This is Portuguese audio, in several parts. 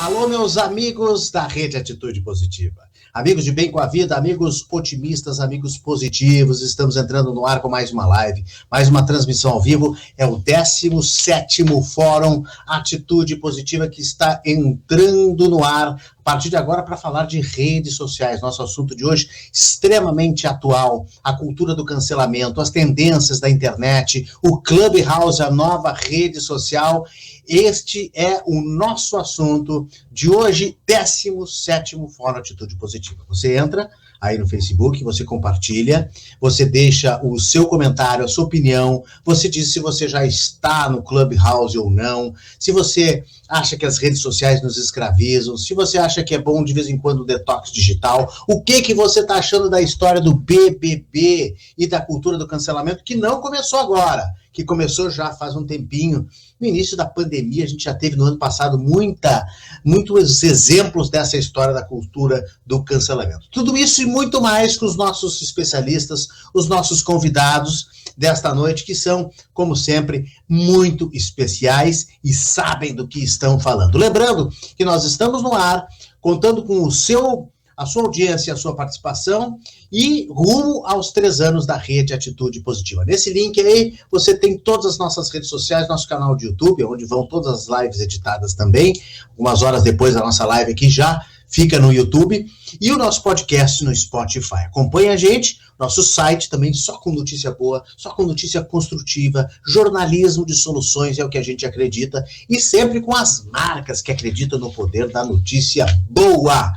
Alô, meus amigos da Rede Atitude Positiva. Amigos de bem com a vida, amigos otimistas, amigos positivos, estamos entrando no ar com mais uma live, mais uma transmissão ao vivo. É o 17º Fórum Atitude Positiva que está entrando no ar a partir de agora para falar de redes sociais. Nosso assunto de hoje extremamente atual, a cultura do cancelamento, as tendências da internet, o Clubhouse, a nova rede social. Este é o nosso assunto de hoje, 17º Fórum Atitude Positiva. Você entra aí no Facebook, você compartilha, você deixa o seu comentário, a sua opinião, você diz se você já está no Clubhouse ou não, se você acha que as redes sociais nos escravizam, se você acha que é bom de vez em quando o detox digital, o que você está achando da história do BBB e da cultura do cancelamento, que não começou agora, que começou já faz um tempinho. No início da pandemia, a gente já teve no ano passado muitos exemplos dessa história da cultura do cancelamento. Tudo isso e muito mais com os nossos especialistas, os nossos convidados desta noite, que são, como sempre, muito especiais e sabem do que estão falando. Lembrando que nós estamos no ar, contando com a sua audiência, a sua participação e rumo aos 3 anos da Rede Atitude Positiva. Nesse link aí, você tem todas as nossas redes sociais, nosso canal de YouTube, onde vão todas as lives editadas também, umas horas depois da nossa live aqui já fica no YouTube, e o nosso podcast no Spotify. Acompanhe a gente, nosso site também só com notícia boa, só com notícia construtiva, jornalismo de soluções é o que a gente acredita, e sempre com as marcas que acreditam no poder da notícia boa.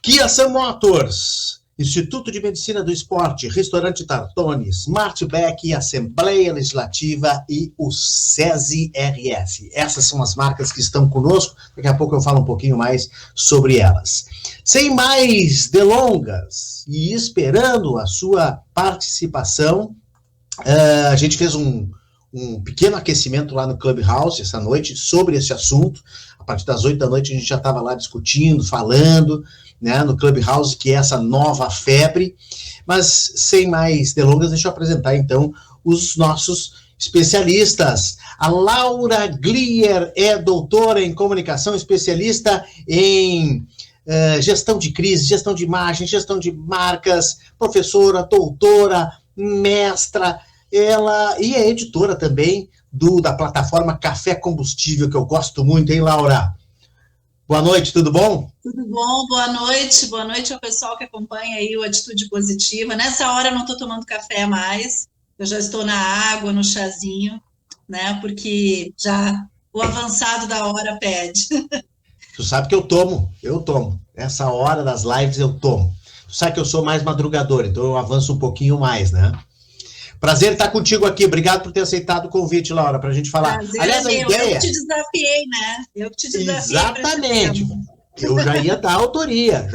Kia Sun Motors, Instituto de Medicina do Esporte, Restaurante Tartone, Smartback, Assembleia Legislativa e o SESI RS. Essas são as marcas que estão conosco, daqui a pouco eu falo um pouquinho mais sobre elas. Sem mais delongas e esperando a sua participação, a gente fez um pequeno aquecimento lá no Clubhouse essa noite sobre esse assunto. A partir das 8 da noite a gente já estava lá discutindo, falando, né, no Clubhouse, que é essa nova febre. Mas, sem mais delongas, deixa eu apresentar, então, os nossos especialistas. A Laura Glier é doutora em comunicação, especialista em gestão de crise, gestão de imagem, gestão de marcas, professora, doutora, mestra, ela e é editora também da plataforma Café Combustível, que eu gosto muito, hein, Laura? Boa noite, tudo bom? Tudo bom, boa noite ao pessoal que acompanha aí o Atitude Positiva. Nessa hora eu não estou tomando café mais, eu já estou na água, no chazinho, né, porque já o avançado da hora pede. Tu sabe que eu tomo, essa hora das lives eu tomo. Tu sabe que eu sou mais madrugador, então eu avanço um pouquinho mais, né? Prazer estar contigo aqui, obrigado por ter aceitado o convite, Laura, para a gente falar. Prazer, aliás, a ideia... Eu te desafiei, né? Eu que te desafiei. Exatamente. Eu já ia dar autoria.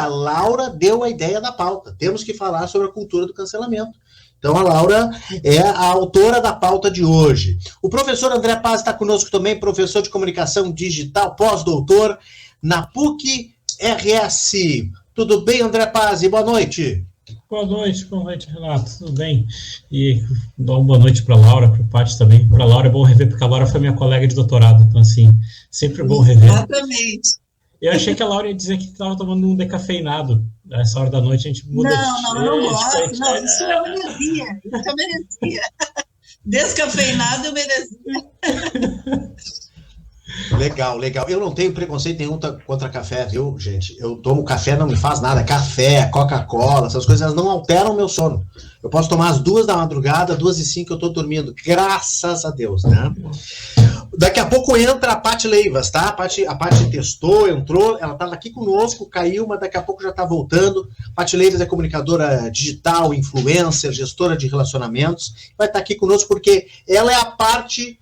A Laura deu a ideia da pauta. Temos que falar sobre a cultura do cancelamento. Então, a Laura é a autora da pauta de hoje. O professor André Paz está conosco também, professor de comunicação digital, pós-doutor na PUC-RS. Tudo bem, André Paz? Boa noite. Boa noite, Renato, tudo bem? E dá uma boa noite para a Laura, para o Paty também. Para a Laura é bom rever, porque a Laura foi minha colega de doutorado, então, assim, sempre bom rever. Exatamente. Eu achei que a Laura ia dizer que estava tomando um decafeinado. Nessa hora da noite a gente muda não gosto. Não, isso eu merecia. Descafeinado eu merecia. Legal. Eu não tenho preconceito nenhum contra café, viu, gente? Eu tomo café, não me faz nada. Café, Coca-Cola, essas coisas não alteram o meu sono. Eu posso tomar às 2 da madrugada, 2h05 eu tô dormindo. Graças a Deus, né? Daqui a pouco entra a Paty Leivas, tá? A Paty testou, entrou, ela estava aqui conosco, caiu, mas daqui a pouco já está voltando. Paty Leivas é comunicadora digital, influencer, gestora de relacionamentos. Vai estar aqui conosco porque ela é a parte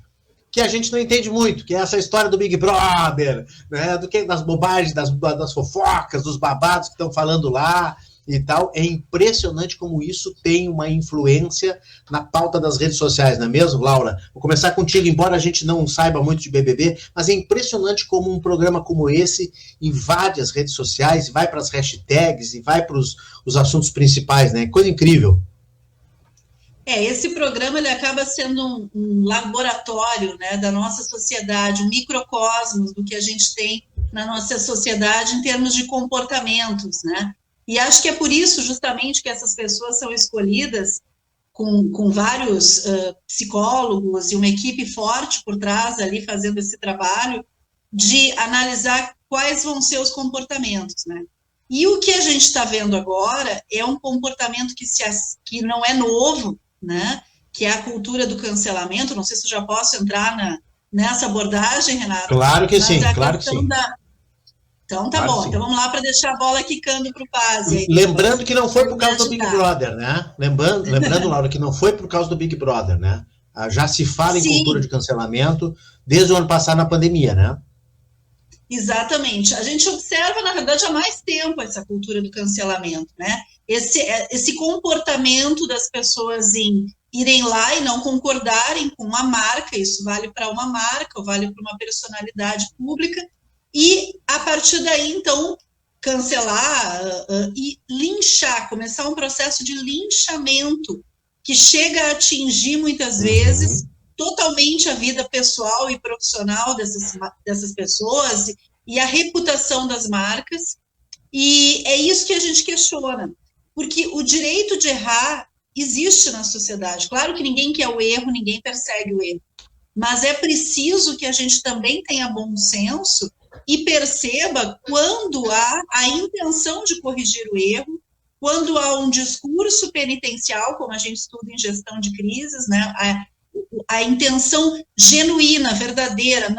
que a gente não entende muito, que é essa história do Big Brother, né? Das bobagens, das fofocas, dos babados que estão falando lá e tal. É impressionante como isso tem uma influência na pauta das redes sociais, não é mesmo, Laura? Vou começar contigo, embora a gente não saiba muito de BBB, mas é impressionante como um programa como esse invade as redes sociais, vai para as hashtags e vai para os assuntos principais, né? Coisa incrível. Esse programa ele acaba sendo um laboratório, né, da nossa sociedade, um microcosmos do que a gente tem na nossa sociedade em termos de comportamentos, né? E acho que é por isso justamente que essas pessoas são escolhidas com vários psicólogos e uma equipe forte por trás ali fazendo esse trabalho de analisar quais vão ser os comportamentos, né? E o que a gente está vendo agora é um comportamento que não é novo, né? Que é a cultura do cancelamento. Não sei se eu já posso entrar nessa abordagem, Renato. Claro que sim, claro que sim. Então tá bom, então vamos lá para deixar a bola quicando para o Pazzi. Lembrando que não foi por causa do Big Brother, né? Lembrando, Laura, que não foi por causa do Big Brother, né? Já se fala em cultura de cancelamento desde o ano passado na pandemia, né? Exatamente. A gente observa, na verdade, há mais tempo essa cultura do cancelamento, né? Esse comportamento das pessoas em irem lá e não concordarem com uma marca, isso vale para uma marca, ou vale para uma personalidade pública, e a partir daí, então, cancelar e linchar, começar um processo de linchamento que chega a atingir, muitas vezes, totalmente a vida pessoal e profissional dessas pessoas e a reputação das marcas, e é isso que a gente questiona, porque o direito de errar existe na sociedade. Claro que ninguém quer o erro, ninguém persegue o erro, mas é preciso que a gente também tenha bom senso e perceba quando há a intenção de corrigir o erro, quando há um discurso penitencial, como a gente estuda em gestão de crises, né? A intenção genuína, verdadeira,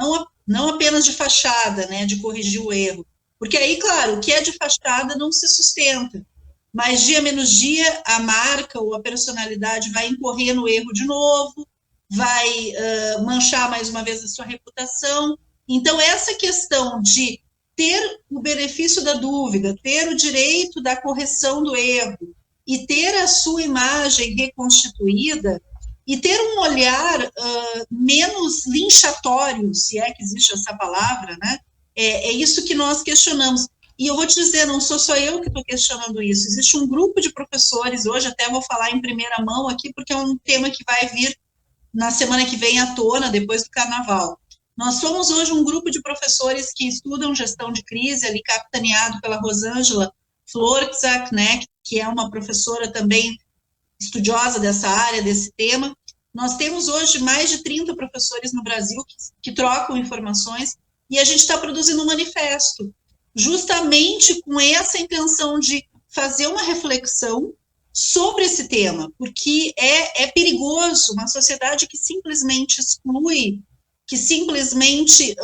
não apenas de fachada, né, de corrigir o erro. Porque aí, claro, o que é de fachada não se sustenta, mas dia menos dia a marca ou a personalidade vai incorrer no erro de novo, vai manchar mais uma vez a sua reputação. Então, essa questão de ter o benefício da dúvida, ter o direito da correção do erro e ter a sua imagem reconstituída e ter um olhar menos linchatório, se é que existe essa palavra, né? É isso que nós questionamos. E eu vou te dizer, não sou só eu que estou questionando isso, existe um grupo de professores, hoje até vou falar em primeira mão aqui, porque é um tema que vai vir na semana que vem à tona, depois do Carnaval. Nós somos hoje um grupo de professores que estudam gestão de crise, ali capitaneado pela Rosângela Florczak, né, que é uma professora também estudiosa dessa área, desse tema. Nós temos hoje mais de 30 professores no Brasil que trocam informações, e a gente está produzindo um manifesto, justamente com essa intenção de fazer uma reflexão sobre esse tema, porque é perigoso uma sociedade que simplesmente exclui, que simplesmente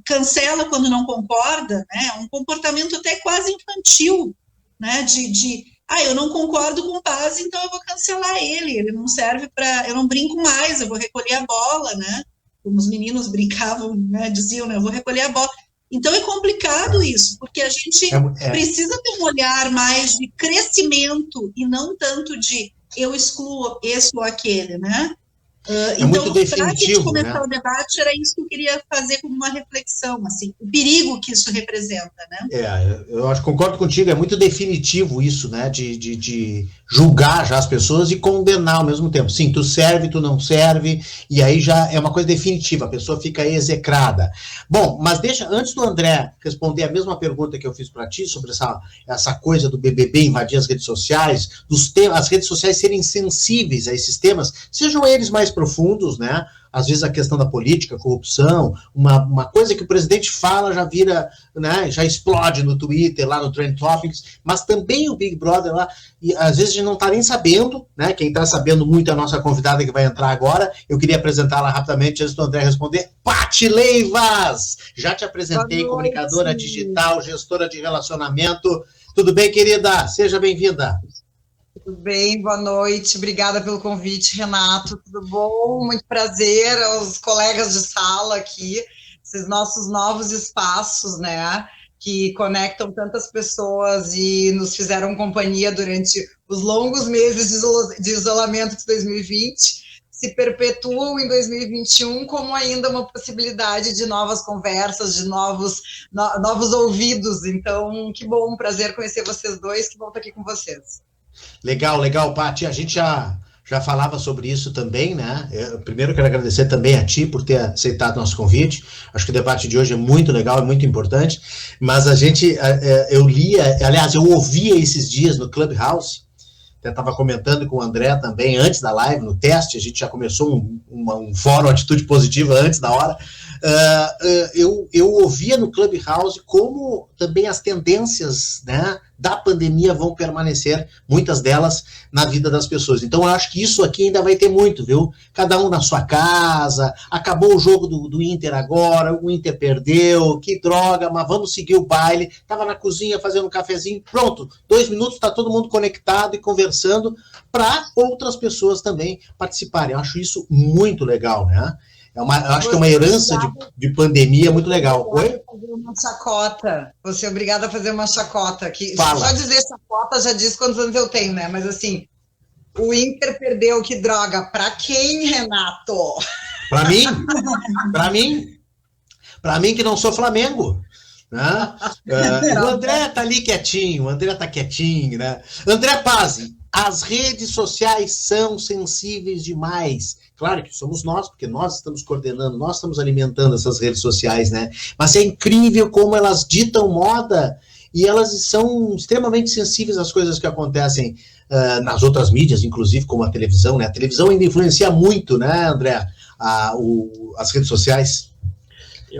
cancela quando não concorda, né? Um comportamento até quase infantil, né? Eu não concordo com o Paz, então eu vou cancelar ele não serve para, eu não brinco mais, eu vou recolher a bola, né? Como os meninos brincavam, né? Diziam, né? Eu vou recolher a bola. Então é complicado isso, porque a gente precisa ter um olhar mais de crescimento e não tanto de eu excluo esse ou aquele, né? Então, para a gente começar, né, o debate, era isso que eu queria fazer como uma reflexão, assim, o perigo que isso representa, né? Eu acho, concordo contigo, é muito definitivo isso, né, de julgar já as pessoas e condenar ao mesmo tempo. Sim, tu serve, tu não serve, e aí já é uma coisa definitiva, a pessoa fica execrada. Bom, mas deixa, antes do André responder a mesma pergunta que eu fiz para ti, sobre essa coisa do BBB invadir as redes sociais, as redes sociais serem sensíveis a esses temas, sejam eles mais profundos, né? Às vezes a questão da política, corrupção, uma coisa que o presidente fala já vira, né, já explode no Twitter, lá no Trend Topics, mas também o Big Brother lá, e às vezes a gente não está nem sabendo, né? Quem está sabendo muito é a nossa convidada que vai entrar agora. Eu queria apresentá-la rapidamente antes do André responder. Paty Leivas! Já te apresentei, comunicadora digital, gestora de relacionamento. Tudo bem, querida? Seja bem-vinda. Tudo bem, boa noite, obrigada pelo convite, Renato, tudo bom? Muito prazer aos colegas de sala aqui, esses nossos novos espaços, né, que conectam tantas pessoas e nos fizeram companhia durante os longos meses de isolamento de 2020, se perpetuam em 2021 como ainda uma possibilidade de novas conversas, de novos ouvidos, então que bom, prazer conhecer vocês dois, que bom estar aqui com vocês. Legal, Paty. A gente já já falava sobre isso também, né? Primeiro quero agradecer também a ti por ter aceitado nosso convite. Acho que o debate de hoje é muito legal, é muito importante, mas eu ouvia esses dias no Clubhouse, até estava comentando com o André também, antes da live, no teste, a gente já começou um fórum Atitude Positiva antes da hora. Eu ouvia no Clubhouse como também as tendências, né, da pandemia vão permanecer, muitas delas, na vida das pessoas. Então, eu acho que isso aqui ainda vai ter muito, viu? Cada um na sua casa, acabou o jogo do Inter agora, o Inter perdeu, que droga, mas vamos seguir o baile. Estava na cozinha fazendo um cafezinho, pronto, 2 minutos, está todo mundo conectado e conversando para outras pessoas também participarem. Eu acho isso muito legal, né? Eu acho que é uma herança de pandemia muito legal. Oi? Você é obrigada a fazer uma chacota. Fala. Só dizer chacota já diz quantos anos eu tenho, né? Mas assim, o Inter perdeu, que droga. Pra quem, Renato? Pra mim? Pra mim que não sou Flamengo. Né? O André tá ali quietinho, né? André Pazzi, as redes sociais são sensíveis demais. Claro que somos nós, porque nós estamos coordenando, nós estamos alimentando essas redes sociais, né? Mas é incrível como elas ditam moda e elas são extremamente sensíveis às coisas que acontecem nas outras mídias, inclusive como a televisão, né? A televisão ainda influencia muito, né, André? As redes sociais.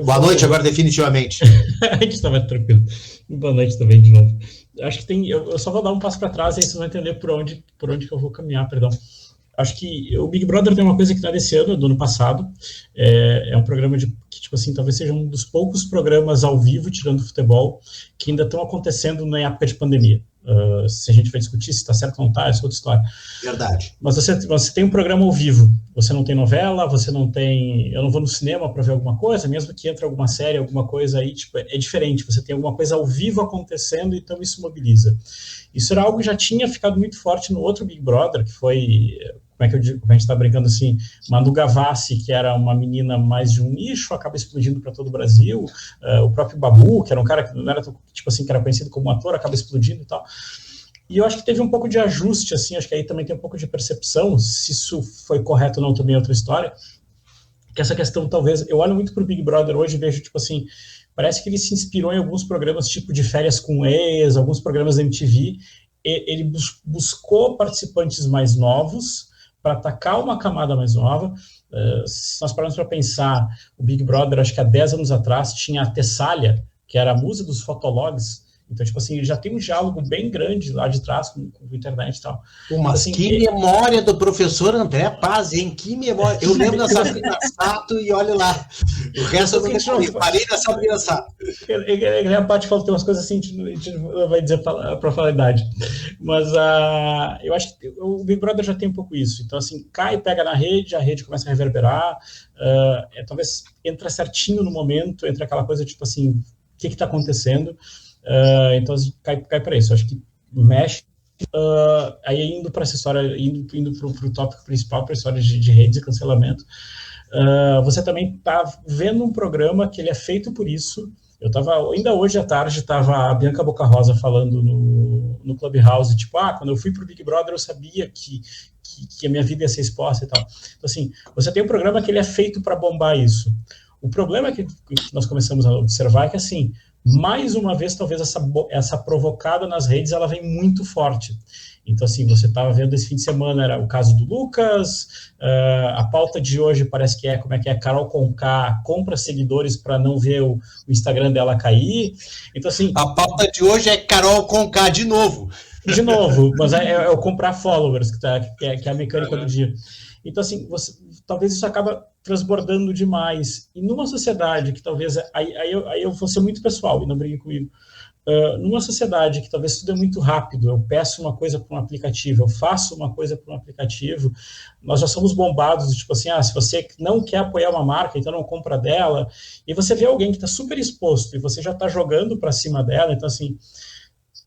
Boa noite agora, definitivamente. A gente estava tranquilo. Boa noite também, de novo. Acho que eu só vou dar um passo para trás e aí vocês vão entender por onde que eu vou caminhar, perdão. Acho que o Big Brother tem uma coisa que está desse ano, do ano passado, é um programa que, tipo assim, talvez seja um dos poucos programas ao vivo, tirando o futebol, que ainda estão acontecendo na época de pandemia. Se a gente vai discutir se está certo ou não está, essa é outra história. Verdade. Mas você tem um programa ao vivo, você não tem novela, você não tem... Eu não vou no cinema para ver alguma coisa, mesmo que entre alguma série, alguma coisa aí, tipo, é diferente, você tem alguma coisa ao vivo acontecendo, então isso mobiliza. Isso era algo que já tinha ficado muito forte no outro Big Brother, que foi... Como é que eu digo? A gente está brincando assim, Manu Gavassi, que era uma menina mais de um nicho, acaba explodindo para todo o Brasil, o próprio Babu, que era um cara que não era, tipo assim, que era conhecido como ator, acaba explodindo e tal. E eu acho que teve um pouco de ajuste, assim, acho que aí também tem um pouco de percepção, se isso foi correto ou não também é outra história, que essa questão talvez, eu olho muito para o Big Brother hoje e vejo, tipo assim, parece que ele se inspirou em alguns programas tipo de Férias com Ex, alguns programas da MTV, ele buscou participantes mais novos, para atacar uma camada mais nova. Se nós pararmos para pensar, o Big Brother, acho que há 10 anos atrás, tinha a Tessália, que era a musa dos fotologs. Então, tipo assim, ele já tem um diálogo bem grande lá de trás com a internet e tal. Mas assim, que memória do professor André Pazzi, hein? Que memória. Eu lembro da Sabrina Sato e olha lá. O resto eu não parei da Sabrina Sato. A Paty falou que tem umas coisas assim, a gente não vai dizer para falar a idade. Mas eu acho que o Big Brother já tem um pouco isso. Então, assim, cai, pega na rede, a rede começa a reverberar. Talvez entra certinho no momento, entra aquela coisa tipo assim, o que está acontecendo? Então cai para isso, acho que mexe, aí indo para essa história, indo para o tópico principal, para a história de redes e cancelamento, você também está vendo um programa que ele é feito por isso. Eu estava, ainda hoje à tarde, estava a Bianca Boca Rosa falando no Clubhouse, tipo, quando eu fui para o Big Brother eu sabia que a minha vida ia ser exposta e tal. Então assim, você tem um programa que ele é feito para bombar isso. O problema que nós começamos a observar é que assim, mais uma vez, talvez essa provocada nas redes, ela vem muito forte. Então, assim, você estava vendo esse fim de semana, era o caso do Lucas, a pauta de hoje parece que Carol Conká compra seguidores para não ver o Instagram dela cair. Então, assim... A pauta de hoje é Carol Conká de novo. De novo, mas é o comprar followers, que é a mecânica do dia. Então, assim, talvez isso acaba transbordando demais. E numa sociedade que talvez... Aí eu vou ser muito pessoal, e não brigue comigo. Numa sociedade que talvez tudo é muito rápido, eu peço uma coisa para um aplicativo, eu faço uma coisa para um aplicativo, nós já somos bombados, tipo assim, se você não quer apoiar uma marca, então não compra dela, e você vê alguém que está super exposto, e você já está jogando para cima dela, então assim...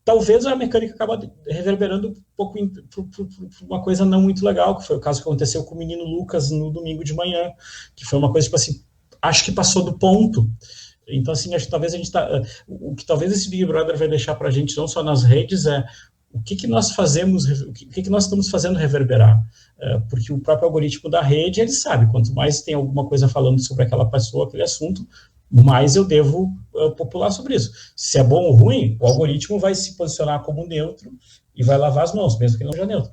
Talvez a mecânica acaba reverberando um pouco para uma coisa não muito legal, que foi o caso que aconteceu com o menino Lucas no domingo de manhã, que foi uma coisa, tipo assim, acho que passou do ponto. Então, assim, acho que talvez o que talvez esse Big Brother vai deixar para a gente, não só nas redes, é o que nós fazemos, o que nós estamos fazendo reverberar? Porque o próprio algoritmo da rede, ele sabe, quanto mais tem alguma coisa falando sobre aquela pessoa, aquele assunto, mais eu devo popular sobre isso. Se é bom ou ruim, o algoritmo vai se posicionar como neutro e vai lavar as mãos, mesmo que não seja neutro.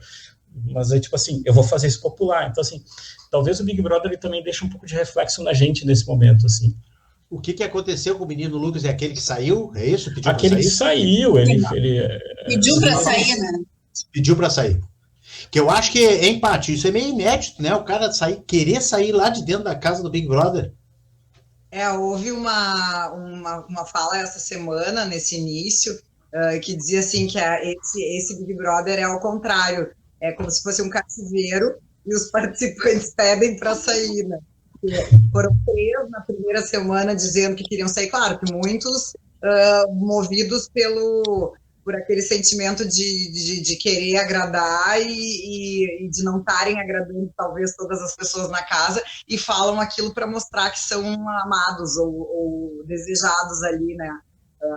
Mas é tipo assim, eu vou fazer isso popular. Então, assim, talvez o Big Brother ele também deixe um pouco de reflexo na gente nesse momento, assim. O que aconteceu com o menino Lucas? É aquele que saiu? É isso? Aquele que saiu, ele pediu para sair, né? Pediu para sair. Que eu acho que, em parte, isso é meio inédito, né? O cara querer sair lá de dentro da casa do Big Brother. Houve uma fala essa semana, nesse início, que dizia assim que esse Big Brother é ao contrário, é como se fosse um cativeiro e os participantes pedem para sair, né? Foram 3 na primeira semana dizendo que queriam sair, claro que muitos movidos por aquele sentimento de querer agradar e de não estarem agradando talvez todas as pessoas na casa, e falam aquilo para mostrar que são amados ou desejados ali, né?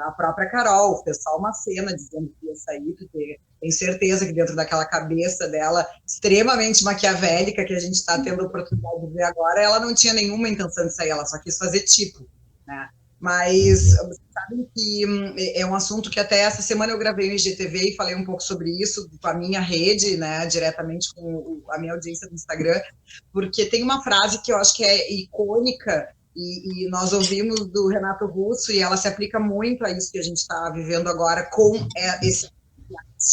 A própria Carol fez só uma cena dizendo que ia sair, porque tem certeza que dentro daquela cabeça dela, extremamente maquiavélica, que a gente está tendo a oportunidade de ver agora, ela não tinha nenhuma intenção de sair, ela só quis fazer tipo, né? Mas vocês sabem que é um assunto que até essa semana eu gravei no IGTV e falei um pouco sobre isso com a minha rede, né, diretamente com a minha audiência do Instagram, porque tem uma frase que eu acho que é icônica e nós ouvimos do Renato Russo e ela se aplica muito a isso que a gente está vivendo agora com esse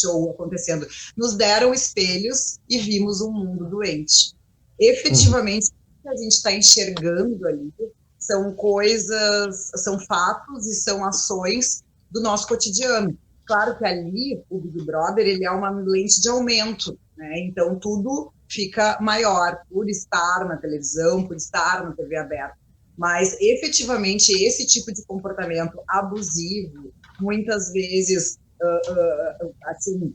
show acontecendo. Nos deram espelhos e vimos um mundo doente. Efetivamente, o que a gente está enxergando ali são coisas, são fatos e são ações do nosso cotidiano. Claro que ali, o Big Brother, ele é uma lente de aumento, né? Então, tudo fica maior por estar na televisão, por estar na TV aberta. Mas, efetivamente, esse tipo de comportamento abusivo, muitas vezes, assim,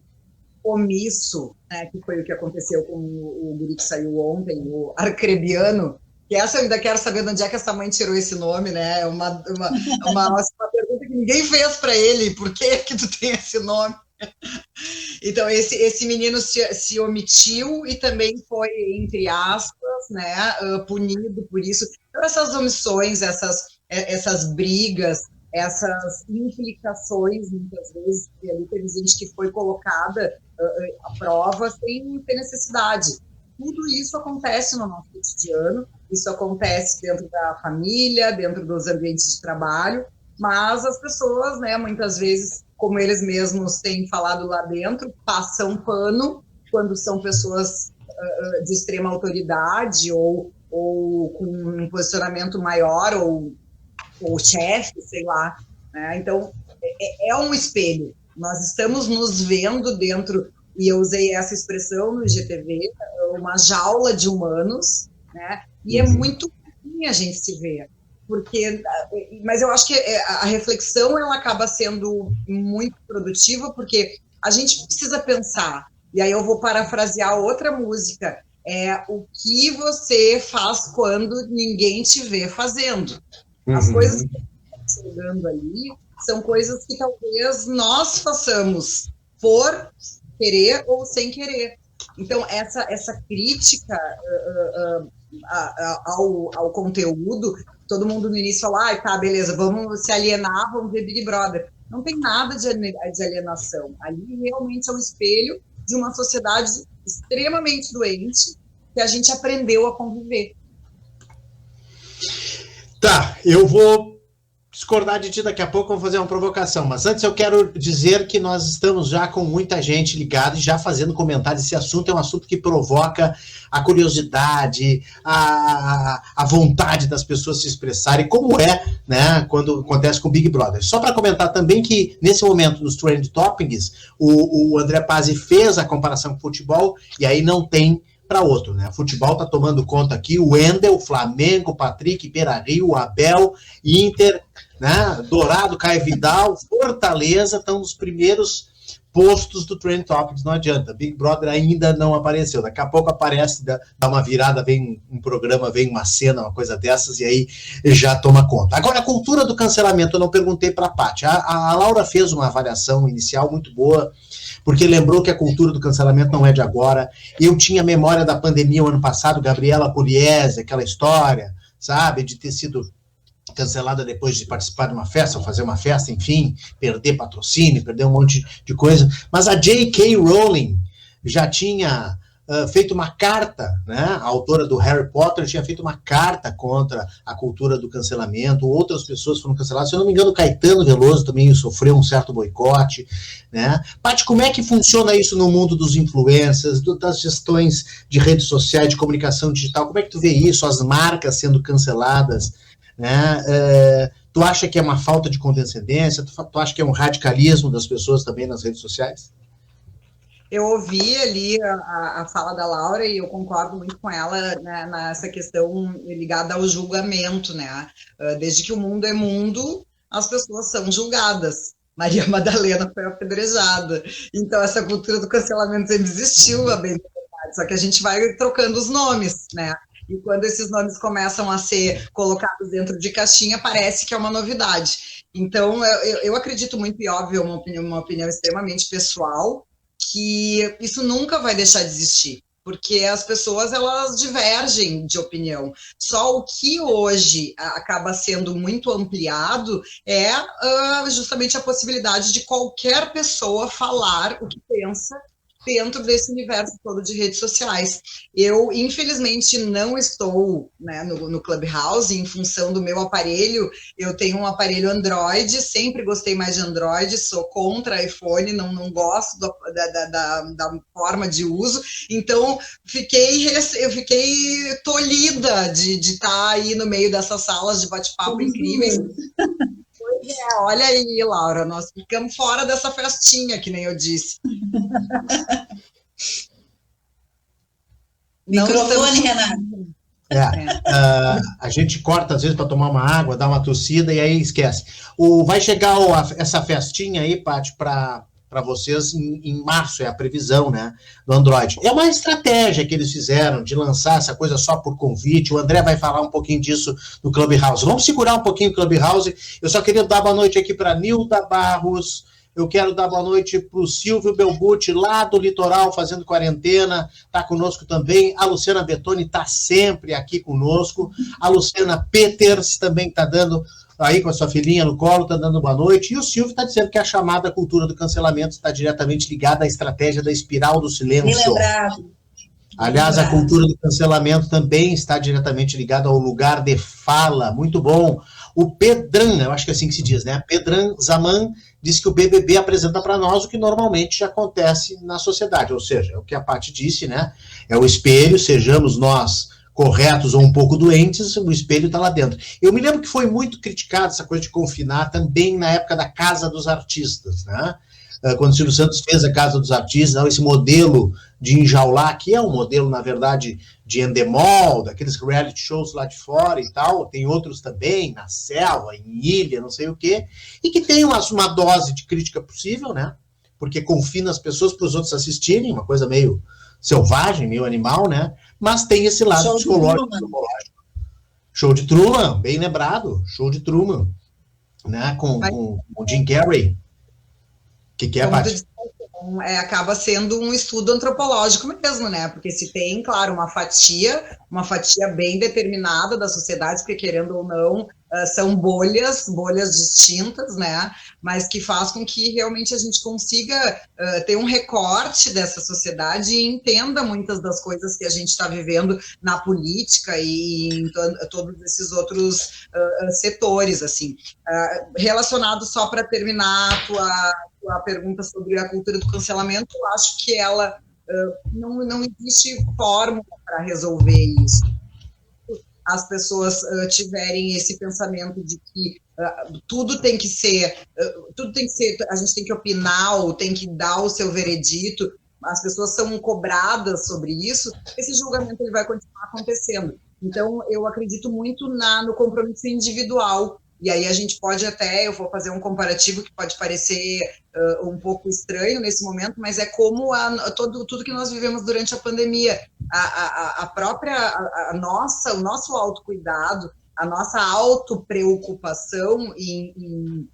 omisso, né? Que foi o que aconteceu com o guri que saiu ontem, o Arcrebiano, que essa eu ainda quero saber de onde é que essa mãe tirou esse nome, né? É uma pergunta que ninguém fez para ele. Por que tu tem esse nome? Então, esse menino se omitiu e também foi, entre aspas, né, punido por isso. Então, essas omissões, essas brigas, essas implicações, muitas vezes, que ali teve gente que foi colocada à prova sem ter necessidade. Tudo isso acontece no nosso cotidiano, isso acontece dentro da família, dentro dos ambientes de trabalho, mas as pessoas, né, muitas vezes, como eles mesmos têm falado lá dentro, passam pano quando são pessoas de extrema autoridade ou com um posicionamento maior ou chefe, sei lá, né? Então, é um espelho. Nós estamos nos vendo dentro, e eu usei essa expressão no IGTV, uma jaula de humanos, né? E é muito ruim a gente se ver, mas eu acho que a reflexão ela acaba sendo muito produtiva, porque a gente precisa pensar, e aí eu vou parafrasear outra música, o que você faz quando ninguém te vê fazendo. As coisas que estão chegando ali são coisas que talvez nós façamos por querer ou sem querer. Então, essa crítica ao conteúdo, todo mundo no início fala, tá, beleza, vamos se alienar, vamos ver Big Brother. Não tem nada de alienação. Ali realmente é um espelho de uma sociedade extremamente doente que a gente aprendeu a conviver. Tá, eu vou discordar de ti daqui a pouco, vou fazer uma provocação, mas antes eu quero dizer que nós estamos já com muita gente ligada e já fazendo comentários. Esse assunto é um assunto que provoca a curiosidade, a vontade das pessoas se expressarem, como né, quando acontece com o Big Brother. Só para comentar também que, nesse momento, nos Trend Topics, o André Pazzi fez a comparação com o futebol, e aí não tem para outro, né? O futebol está tomando conta aqui, o Wendel, Flamengo, Patrick, Beira-Rio, Abel, Inter, né? Dourado, Caio Vidal, Fortaleza estão nos primeiros postos do Trend Topics, não adianta. Big Brother ainda não apareceu. Daqui a pouco aparece, dá uma virada, vem um programa, vem uma cena, uma coisa dessas, e aí já toma conta. Agora, a cultura do cancelamento, eu não perguntei para a Paty. A Laura fez uma avaliação inicial muito boa, porque lembrou que a cultura do cancelamento não é de agora. Eu tinha memória da pandemia o ano passado, Gabriela Pugliese, aquela história, sabe, de ter sido cancelada depois de participar de uma festa, ou fazer uma festa, enfim, perder patrocínio, perder um monte de coisa. Mas a J.K. Rowling já tinha feito uma carta, né? A autora do Harry Potter tinha feito uma carta contra a cultura do cancelamento, outras pessoas foram canceladas, se eu não me engano, o Caetano Veloso também sofreu um certo boicote, né? Paty, como é que funciona isso no mundo dos influencers, das gestões de redes sociais, de comunicação digital? Como é que tu vê isso, as marcas sendo canceladas, né? Tu acha que é uma falta de condescendência? Tu acha que é um radicalismo das pessoas também nas redes sociais? Eu ouvi ali a fala da Laura e eu concordo muito com ela, né, nessa questão ligada ao julgamento, né? Desde que o mundo é mundo, as pessoas são julgadas. Maria Madalena foi apedrejada. Então, essa cultura do cancelamento sempre existiu, a bem verdade, só que a gente vai trocando os nomes, né? E quando esses nomes começam a ser colocados dentro de caixinha, parece que é uma novidade. Então, eu acredito muito, e óbvio, uma opinião extremamente pessoal, que isso nunca vai deixar de existir, porque as pessoas, elas divergem de opinião. Só o que hoje acaba sendo muito ampliado é justamente a possibilidade de qualquer pessoa falar o que pensa dentro desse universo todo de redes sociais. Eu, infelizmente, não estou, né, no Clubhouse, em função do meu aparelho. Eu tenho um aparelho Android, sempre gostei mais de Android, sou contra iPhone, não gosto da forma de uso, então eu fiquei tolhida de estar aí no meio dessas salas de bate-papo incríveis. Pois é, olha aí, Laura, nós ficamos fora dessa festinha, que nem eu disse. Microfone, Renato. A gente corta às vezes para tomar uma água, dar uma tossida e aí esquece. Vai chegar essa festinha aí, Paty, para vocês em março, é a previsão, né, do Android. É uma estratégia que eles fizeram de lançar essa coisa só por convite. O André vai falar um pouquinho disso no Clubhouse. Vamos segurar um pouquinho o Clubhouse. Eu só queria dar boa noite aqui para Nilda Barros. Eu quero dar boa noite para o Silvio Belbucci, lá do litoral, fazendo quarentena, está conosco também. A Luciana Bettoni está sempre aqui conosco. A Luciana Peters também está dando aí com a sua filhinha no colo, está dando boa noite. E o Silvio está dizendo que a chamada cultura do cancelamento está diretamente ligada à estratégia da espiral do silêncio. Bem lembrado. Aliás, a cultura do cancelamento também está diretamente ligada ao lugar de fala. Muito bom. O Pedran, eu acho que é assim que se diz, né? Pedran Zaman diz que o BBB apresenta para nós o que normalmente acontece na sociedade. Ou seja, é o que a Paty disse, né? É o espelho, sejamos nós corretos ou um pouco doentes, o espelho está lá dentro. Eu me lembro que foi muito criticado essa coisa de confinar também na época da Casa dos Artistas, né? Quando o Silvio Santos fez a Casa dos Artistas, esse modelo de enjaular, que é um modelo, na verdade, de endemol, daqueles reality shows lá de fora e tal, tem outros também, na selva, em ilha, não sei o quê, e que tem uma dose de crítica possível, né? Porque confina as pessoas para os outros assistirem, uma coisa meio selvagem, meio animal, né? Mas tem esse lado Show psicológico. Show de Truman, bem lembrado, Show de Truman, né? Com o Jim Carrey. Que é, Paty? Acaba sendo um estudo antropológico mesmo, né? Porque se tem, claro, uma fatia bem determinada da sociedade, porque querendo ou não, são bolhas distintas, né? Mas que faz com que realmente a gente consiga ter um recorte dessa sociedade e entenda muitas das coisas que a gente está vivendo na política e em todos esses outros setores, assim. Relacionado, só para terminar a pergunta sobre a cultura do cancelamento, eu acho que ela não existe fórmula para resolver isso. As pessoas tiverem esse pensamento de que tudo tem que ser, a gente tem que opinar ou tem que dar o seu veredito, as pessoas são cobradas sobre isso, esse julgamento ele vai continuar acontecendo. Então, eu acredito muito no compromisso individual. E aí a gente pode até, eu vou fazer um comparativo que pode parecer um pouco estranho nesse momento, mas é como tudo que nós vivemos durante a pandemia, o nosso autocuidado, a nossa autopreocupação em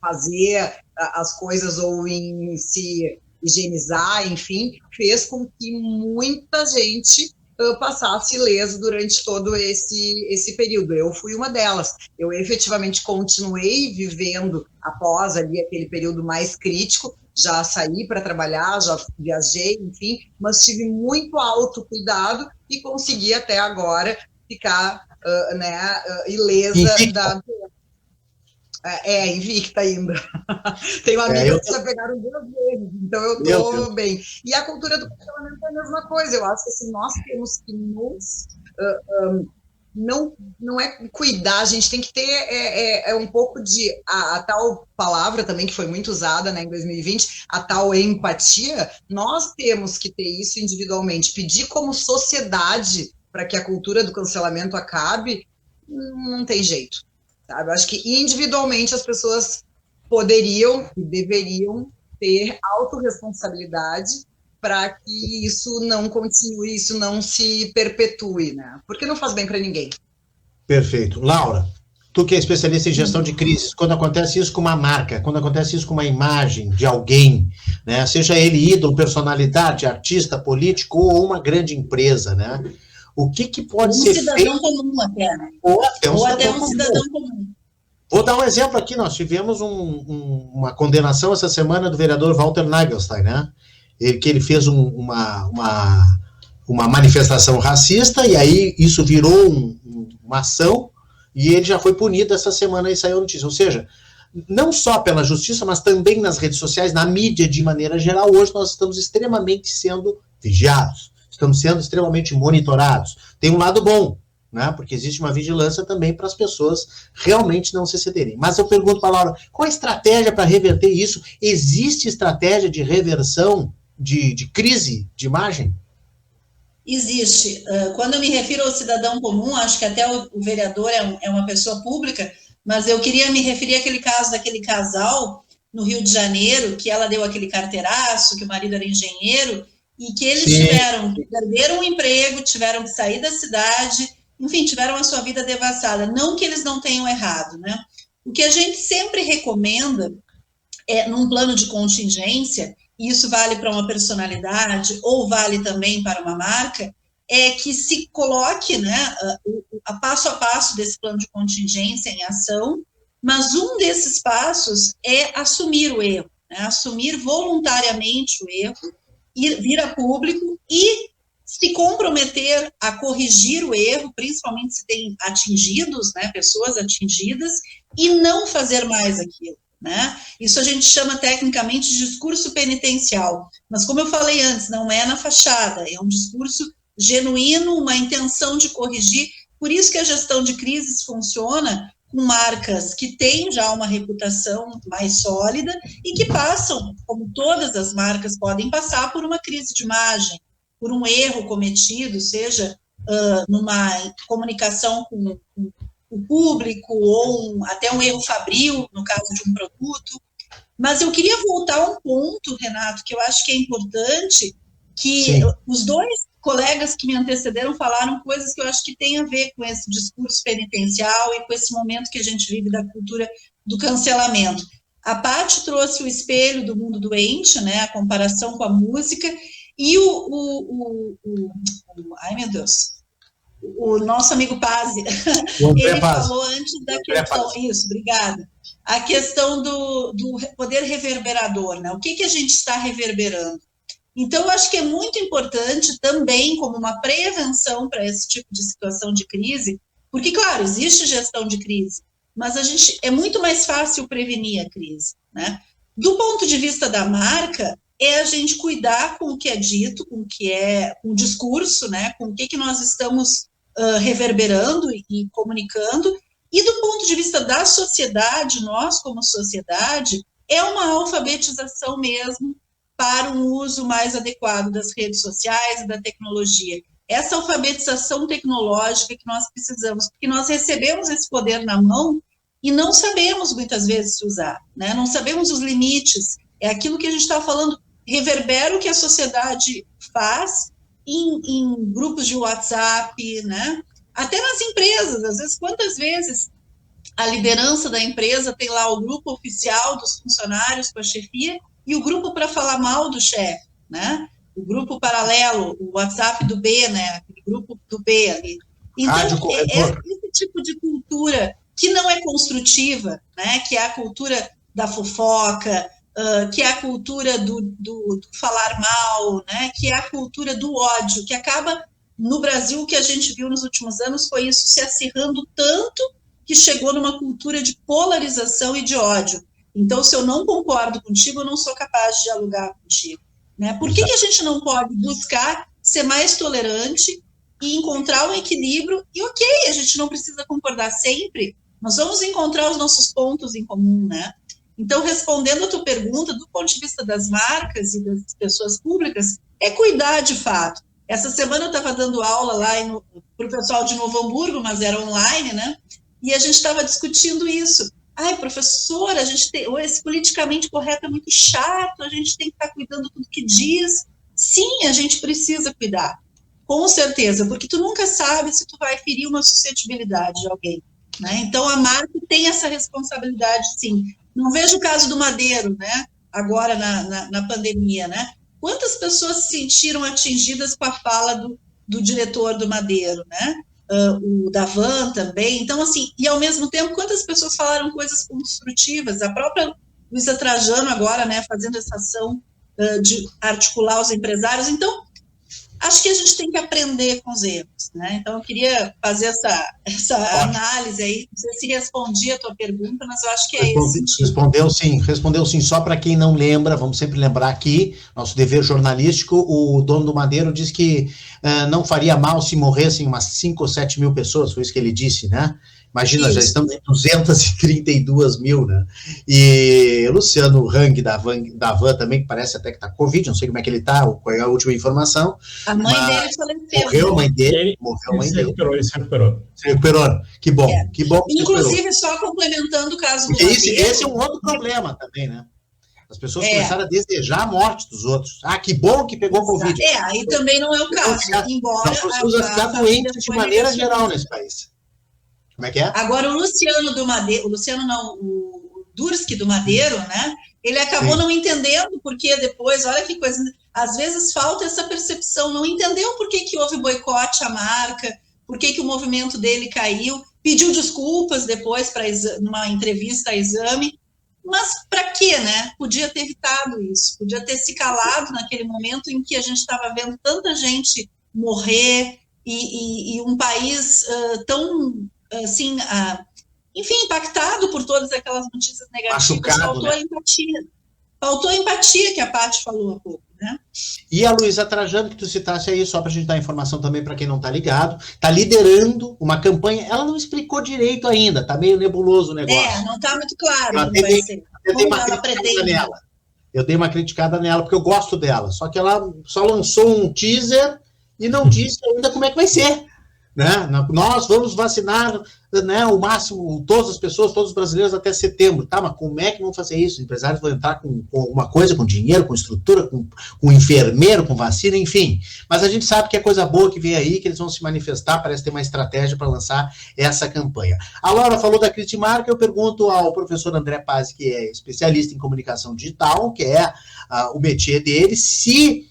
fazer as coisas ou em se higienizar, enfim, fez com que muita gente passasse ileso durante todo esse período. Eu fui uma delas. Eu efetivamente continuei vivendo após ali aquele período mais crítico, já saí para trabalhar, já viajei, enfim, mas tive muito autocuidado e consegui até agora ficar ilesa da... invicta ainda. Tenho amigas que já pegaram 2 vezes, então eu estou bem. E a cultura do cancelamento é a mesma coisa. Eu acho que assim, nós temos que nos... não é cuidar, a gente tem que ter um pouco de... A tal palavra também, que foi muito usada, né, em 2020, a tal empatia, nós temos que ter isso individualmente. Pedir como sociedade para que a cultura do cancelamento acabe, não tem jeito. Sabe? Eu acho que individualmente as pessoas poderiam e deveriam ter autorresponsabilidade para que isso não continue, isso não se perpetue, né? Porque não faz bem para ninguém. Perfeito. Laura, tu que é especialista em gestão de crises, quando acontece isso com uma marca, quando acontece isso com uma imagem de alguém, né, seja ele ídolo, personalidade, artista, político ou uma grande empresa, né? O que pode ser feito? Um cidadão comum até, né? Ou até um cidadão comum. Vou dar um exemplo aqui, nós tivemos uma condenação essa semana do vereador Walter Nagelstein, né? Ele fez uma manifestação racista, e aí isso virou uma ação, e ele já foi punido essa semana e saiu a notícia. Ou seja, não só pela justiça, mas também nas redes sociais, na mídia de maneira geral, hoje nós estamos extremamente sendo vigiados. Estamos sendo extremamente monitorados. Tem um lado bom, né? Porque existe uma vigilância também para as pessoas realmente não se excederem. Mas eu pergunto para a Laura, qual a estratégia para reverter isso? Existe estratégia de reversão de crise de imagem? Existe. Quando eu me refiro ao cidadão comum, acho que até o vereador é uma pessoa pública, mas eu queria me referir àquele caso daquele casal no Rio de Janeiro, que ela deu aquele carteiraço, que o marido era engenheiro, e que eles perderam o emprego, tiveram que sair da cidade, enfim, tiveram a sua vida devastada. Não que eles não tenham errado, né? O que a gente sempre recomenda é, num plano de contingência, e isso vale para uma personalidade ou vale também para uma marca, é que se coloque, né, a passo desse plano de contingência em ação, mas um desses passos é assumir o erro, né, assumir voluntariamente o erro, vir a público e se comprometer a corrigir o erro, principalmente se tem atingidos, né, pessoas atingidas, e não fazer mais aquilo, né? Isso a gente chama tecnicamente de discurso penitencial, mas como eu falei antes, não é na fachada, é um discurso genuíno, uma intenção de corrigir. Por isso que a gestão de crises funciona com marcas que têm já uma reputação mais sólida e que passam, como todas as marcas podem passar, por uma crise de imagem, por um erro cometido, seja numa comunicação com o público ou até um erro fabril, no caso de um produto. Mas eu queria voltar a um ponto, Renato, que eu acho que é importante, que os 2 colegas que me antecederam falaram coisas que eu acho que tem a ver com esse discurso penitencial e com esse momento que a gente vive da cultura do cancelamento. A Paty trouxe o espelho do mundo doente, né, a comparação com a música, e ai meu Deus, o nosso amigo Pazzi, ele falou antes da questão, isso, obrigada, a questão do poder reverberador, né, o que a gente está reverberando. Então, eu acho que é muito importante também, como uma prevenção para esse tipo de situação de crise, porque, claro, existe gestão de crise, mas é muito mais fácil prevenir a crise, né? Do ponto de vista da marca, é a gente cuidar com o que é dito, com o discurso, né? Com o que nós estamos reverberando e comunicando, e do ponto de vista da sociedade, nós como sociedade, é uma alfabetização mesmo para um uso mais adequado das redes sociais e da tecnologia. Essa alfabetização tecnológica que nós precisamos, porque nós recebemos esse poder na mão e não sabemos muitas vezes usar, né? Não sabemos os limites. É aquilo que a gente está falando, reverbera o que a sociedade faz em grupos de WhatsApp, né? Até nas empresas, às vezes, quantas vezes a liderança da empresa tem lá o grupo oficial dos funcionários com a chefia, e o grupo para falar mal do chefe, né? O grupo paralelo, o WhatsApp do B, né? O grupo do B ali. Então, esse tipo de cultura que não é construtiva, né? Que é a cultura da fofoca, que é a cultura do falar mal, né? Que é a cultura do ódio, que acaba, no Brasil, o que a gente viu nos últimos anos foi isso se acirrando tanto que chegou numa cultura de polarização e de ódio. Então, se eu não concordo contigo, eu não sou capaz de dialogar contigo. Né? Por que a gente não pode buscar ser mais tolerante e encontrar um equilíbrio? E ok, a gente não precisa concordar sempre, nós vamos encontrar os nossos pontos em comum, né? Então, respondendo a tua pergunta, do ponto de vista das marcas e das pessoas públicas, é cuidar de fato. Essa semana eu estava dando aula lá para o pessoal de Novo Hamburgo, mas era online, né? E a gente estava discutindo isso. Ai, professora, esse politicamente correto é muito chato, a gente tem que estar cuidando tudo que diz. Sim, a gente precisa cuidar, com certeza, porque tu nunca sabe se tu vai ferir uma suscetibilidade de alguém, né? Então, a marca tem essa responsabilidade, sim. Não vejo o caso do Madeiro, né? Agora na pandemia, né? Quantas pessoas se sentiram atingidas com a fala do diretor do Madeiro, né? O Davan também. Então, assim, e ao mesmo tempo, quantas pessoas falaram coisas construtivas? A própria Luísa Trajano agora, né, fazendo essa ação de articular os empresários. Então, acho que a gente tem que aprender com os erros, né? Então, eu queria fazer essa análise aí. Não sei se respondi a tua pergunta, mas eu acho que é isso. Respondeu sim. Só para quem não lembra, vamos sempre lembrar aqui, nosso dever jornalístico, o dono do Madeiro disse que não faria mal se morressem umas 5 ou 7 mil pessoas, foi isso que ele disse, né? Imagina, isso. Já estamos em 232 mil, né? E o Luciano Hang, da Van também, que parece até que está com Covid, não sei como é que ele está, qual é a última informação. A mãe dele faleceu. Morreu a mãe dele. Ele se recuperou. Se recuperou. Que bom, que bom. Inclusive, só complementando o caso do Madeiro. Esse é um outro problema também, né? As pessoas começaram a desejar a morte dos outros. Ah, que bom que pegou Covid. Aí também não é o caso, embora... Nós precisamos ficar doentes de maneira geral nesse país. Como é que é? Agora, o Luciano do Madeiro, o Durski do Madeiro, né? Ele acabou não entendendo porque depois, olha que coisa, às vezes falta essa percepção, não entendeu por que houve boicote à marca, por que o movimento dele caiu, pediu desculpas depois para numa entrevista a Exame, mas para quê, né? Podia ter evitado isso, podia ter se calado naquele momento em que a gente estava vendo tanta gente morrer e um país tão... assim, enfim, impactado por todas aquelas notícias negativas. Machucado, faltou, né? Faltou a empatia que a Paty falou há pouco, né? E a Luísa Trajano, que tu citasse aí, só para a gente dar informação também para quem não está ligado, está liderando uma campanha, ela não explicou direito ainda, está meio nebuloso o negócio. Não está muito claro como vai ser. Eu dei uma criticada nela, porque eu gosto dela, só que ela só lançou um teaser e não disse ainda como é que vai ser. Né? Nós vamos vacinar, né, o máximo, todas as pessoas, todos os brasileiros até setembro. Tá, mas como é que vão fazer isso? Os empresários vão entrar com alguma coisa, com dinheiro, com estrutura, com enfermeiro, com vacina, enfim. Mas a gente sabe que é coisa boa que vem aí, que eles vão se manifestar, parece ter uma estratégia para lançar essa campanha. A Laura falou da crise de marca, eu pergunto ao professor André Pazzi, que é especialista em comunicação digital, que é o métier dele, se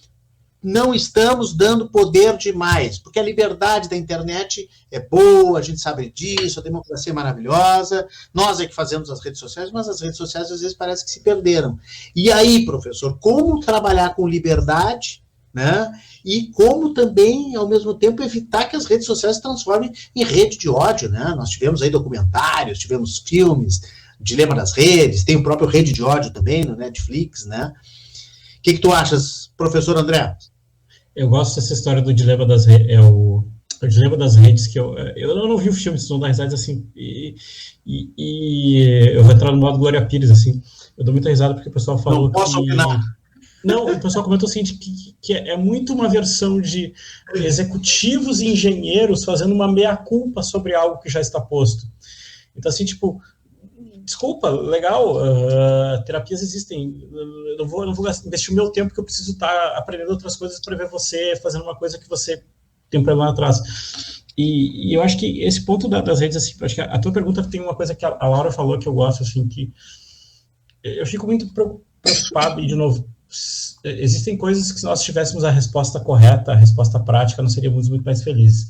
não estamos dando poder demais, porque a liberdade da internet é boa, a gente sabe disso, a democracia é maravilhosa, nós é que fazemos as redes sociais, mas as redes sociais às vezes parece que se perderam. E aí, professor, como trabalhar com liberdade, né? E como também, ao mesmo tempo, evitar que as redes sociais se transformem em rede de ódio, né? Nós tivemos aí documentários, tivemos filmes, Dilema das Redes, tem o próprio Rede de Ódio também no Netflix, né? O que tu achas, professor André? Eu gosto dessa história do Dilema das Redes, o Dilema das Redes, que eu não vi o filme, se não dá risada, assim, e eu vou entrar no modo Glória Pires, assim, eu dou muita risada porque o pessoal falou não posso opinar. Não, o pessoal comentou assim, que é muito uma versão de executivos e engenheiros fazendo uma meia-culpa sobre algo que já está posto. Então, assim, tipo, desculpa, legal, terapias existem, eu não vou investir o meu tempo que eu preciso estar aprendendo outras coisas para ver você fazendo uma coisa que você tem um problema atrás. E eu acho que esse ponto das redes, assim, acho que a tua pergunta tem uma coisa que a Laura falou que eu gosto, assim, que eu fico muito preocupado preocupado, e de novo, existem coisas que se nós tivéssemos a resposta correta, a resposta prática, nós seríamos muito mais felizes.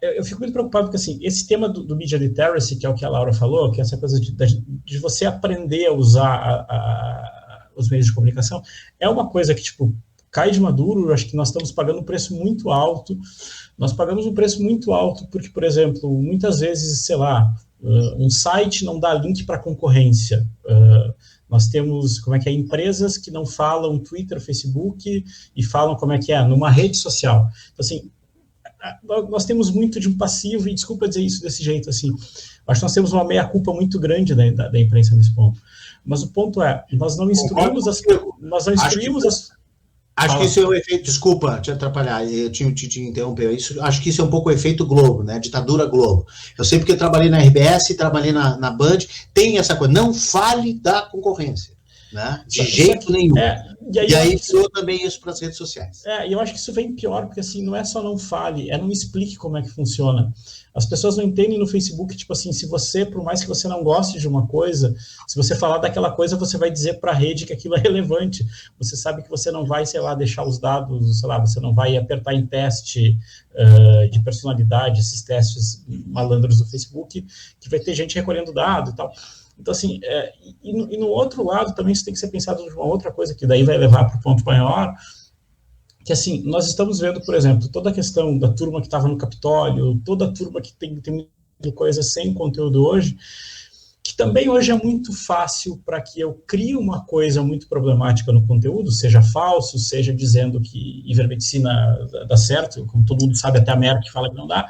Eu fico muito preocupado porque, assim, esse tema do media literacy, que é o que a Laura falou, que é essa coisa de você aprender a usar os meios de comunicação, é uma coisa que, tipo, cai de maduro. Eu acho que nós estamos pagando um preço muito alto. Nós pagamos um preço muito alto porque, por exemplo, muitas vezes, sei lá, um site não dá link para concorrência. Nós temos, empresas que não falam Twitter, Facebook, e falam numa rede social. Então, assim, nós temos muito de um passivo, e desculpa dizer isso desse jeito, assim, acho que nós temos uma meia-culpa muito grande da imprensa nesse ponto. Mas o ponto é, nós não instruímos Acho que isso é o efeito, desculpa te atrapalhar, eu te interromper, acho que isso é um pouco o efeito Globo, né, ditadura Globo. Eu sei porque eu trabalhei na RBS, trabalhei na Band, tem essa coisa, não fale da concorrência, né, de jeito nenhum. E aí entrou também isso para as redes sociais. E eu acho que isso vem pior, porque assim, não é só não fale, não explique como é que funciona. As pessoas não entendem no Facebook, tipo assim, se você, por mais que você não goste de uma coisa, se você falar daquela coisa, você vai dizer para a rede que aquilo é relevante. Você sabe que você não vai, sei lá, deixar os dados, sei lá, você não vai apertar em teste de personalidade, esses testes malandros do Facebook, que vai ter gente recolhendo dado e tal. Então, assim, e no outro lado também isso tem que ser pensado de uma outra coisa, que daí vai levar para o ponto maior, que, assim, nós estamos vendo, por exemplo, toda a questão da turma que estava no Capitólio, toda a turma que tem muita coisa sem conteúdo hoje, que também hoje é muito fácil para que eu crie uma coisa muito problemática no conteúdo, seja falso, seja dizendo que ivermectina dá certo, como todo mundo sabe, até a Merck fala que não dá,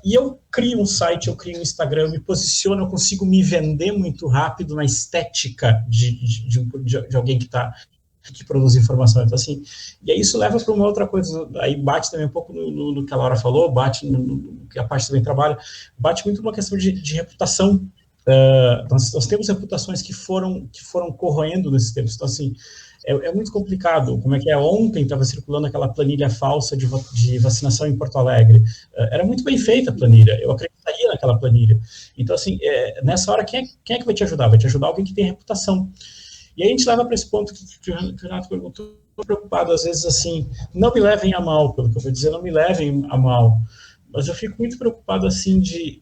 e eu crio um site, eu crio um Instagram, eu me posiciono, eu consigo me vender muito rápido na estética de alguém que produz informação. Então, assim, e aí isso leva para uma outra coisa, aí bate também um pouco no que a Laura falou, bate no que a parte também trabalha, bate muito numa questão de reputação. Nós temos reputações que foram corroendo nesses tempos. Então, assim, é muito complicado. Ontem estava circulando aquela planilha falsa de vacinação em Porto Alegre. Era muito bem feita a planilha, eu acreditaria naquela planilha. Então, assim, nessa hora, quem é que vai te ajudar? Vai te ajudar alguém que tem reputação. E aí a gente leva para esse ponto que o Renato perguntou. Estou preocupado, às vezes, assim, não me levem a mal, pelo que eu vou dizer, não me levem a mal, mas eu fico muito preocupado, assim, de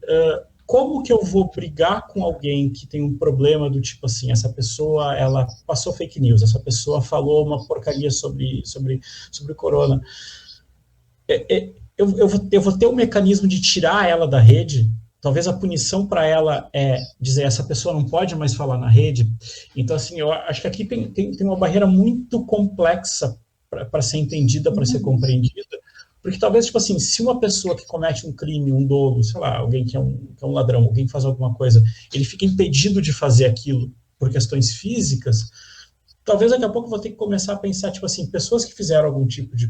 como que eu vou brigar com alguém que tem um problema do tipo assim, essa pessoa, ela passou fake news, essa pessoa falou uma porcaria sobre corona. Eu vou ter um mecanismo de tirar ela da rede. Talvez a punição para ela é dizer essa pessoa não pode mais falar na rede. Então, assim, eu acho que aqui tem uma barreira muito complexa para ser entendida, para ser compreendida. Porque talvez, tipo assim, se uma pessoa que comete um crime, um dolo, sei lá, alguém que é um ladrão, alguém que faz alguma coisa, ele fica impedido de fazer aquilo por questões físicas, talvez daqui a pouco eu vou ter que começar a pensar, tipo assim, pessoas que fizeram algum tipo de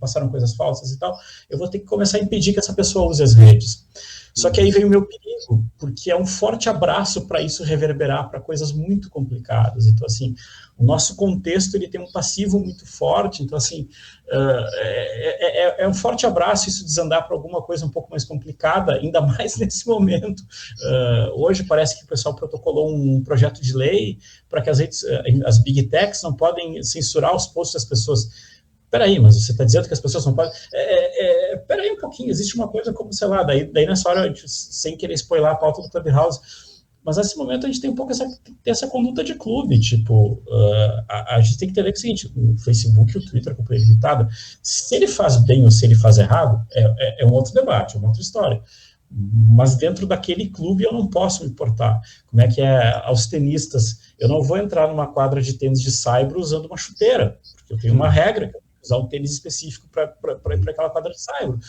passaram coisas falsas e tal, eu vou ter que começar a impedir que essa pessoa use as redes. Só que aí vem o meu perigo, porque é um forte abraço para isso reverberar para coisas muito complicadas. Então, assim, o nosso contexto ele tem um passivo muito forte, então, assim, é um forte abraço isso desandar para alguma coisa um pouco mais complicada, ainda mais nesse momento. Hoje parece que o pessoal protocolou um projeto de lei para que as big techs não podem censurar os posts das pessoas. Peraí, mas você está dizendo que as pessoas não podem... Peraí um pouquinho, existe uma coisa como, sei lá, daí nessa hora, sem querer spoiler a pauta do Clubhouse, mas nesse momento a gente tem um pouco essa conduta de clube, tipo, a gente tem que entender que é o seguinte, o Facebook e o Twitter com poder limitado, se ele faz bem ou se ele faz errado, é um outro debate, é uma outra história. Mas dentro daquele clube eu não posso me importar. Como é que aos tenistas? Eu não vou entrar numa quadra de tênis de saibro usando uma chuteira, porque eu tenho uma regra, que eu tenho que usar um tênis específico para ir para aquela quadra de saibro.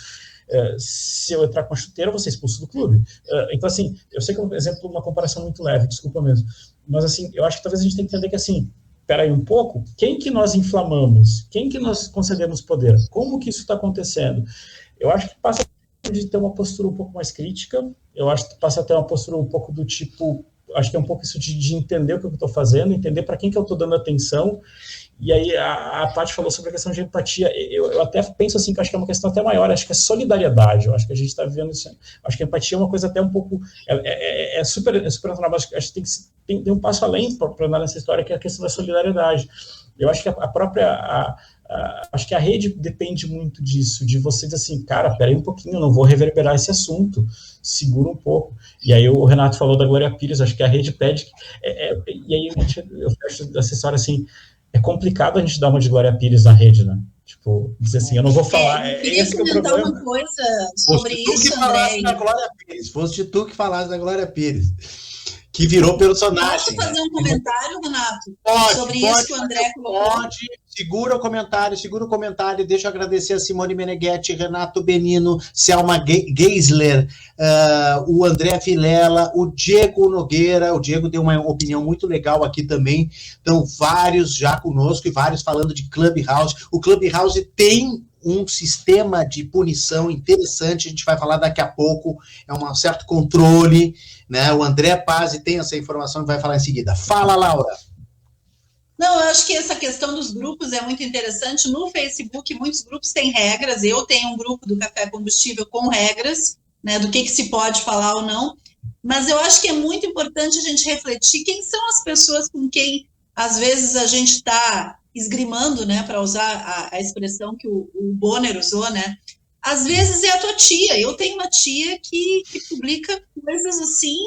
Se eu entrar com a chuteira, eu vou ser expulso do clube. Então, assim, eu sei que é um exemplo, uma comparação muito leve, desculpa mesmo, mas, assim, eu acho que talvez a gente tenha que entender que, assim, peraí um pouco, quem que nós inflamamos? Quem que nós concedemos poder? Como que isso está acontecendo? Eu acho que passa de ter uma postura um pouco mais crítica, eu acho que passa a ter uma postura um pouco do tipo, acho que é um pouco isso de entender o que eu estou fazendo, entender para quem que eu estou dando atenção. E aí a Paty falou sobre a questão de empatia. Eu até penso assim, que acho que é uma questão até maior, acho que é solidariedade. Eu acho que a gente está vivendo isso. Acho que a empatia é uma coisa até um pouco... É super natural, mas acho que tem que tem um passo além para andar nessa história, que é a questão da solidariedade. Eu acho que acho que a rede depende muito disso, de você dizer assim, cara, peraí um pouquinho, eu não vou reverberar esse assunto, segura um pouco. E aí o Renato falou da Glória Pires, acho que a rede pede, e aí eu fecho essa história assim, é complicado a gente dar uma de Glória Pires na rede, né? Tipo, dizer assim, eu não vou falar, eu queria comentar uma coisa sobre isso, André. Foste tu que falasse da Glória Pires. Que virou personagem. Posso fazer um comentário, Renato? Sobre isso que o André colocou? Pode, segura o comentário, deixa eu agradecer a Simone Meneghetti, Renato Benino, Selma Geisler, o André Vilela, o Diego Nogueira, o Diego deu uma opinião muito legal aqui também, então vários já conosco e vários falando de Clubhouse. O Clubhouse tem um sistema de punição interessante, a gente vai falar daqui a pouco, é um certo controle, né? O André Pazzi tem essa informação e vai falar em seguida. Fala, Laura. Não, eu acho que essa questão dos grupos é muito interessante. No Facebook, muitos grupos têm regras. Eu tenho um grupo do Café Combustível com regras, né, do que se pode falar ou não. Mas eu acho que é muito importante a gente refletir quem são as pessoas com quem, às vezes, a gente está esgrimando, né, para usar a expressão que o Bonner usou, né? Às vezes é a tua tia. Eu tenho uma tia que publica coisas assim,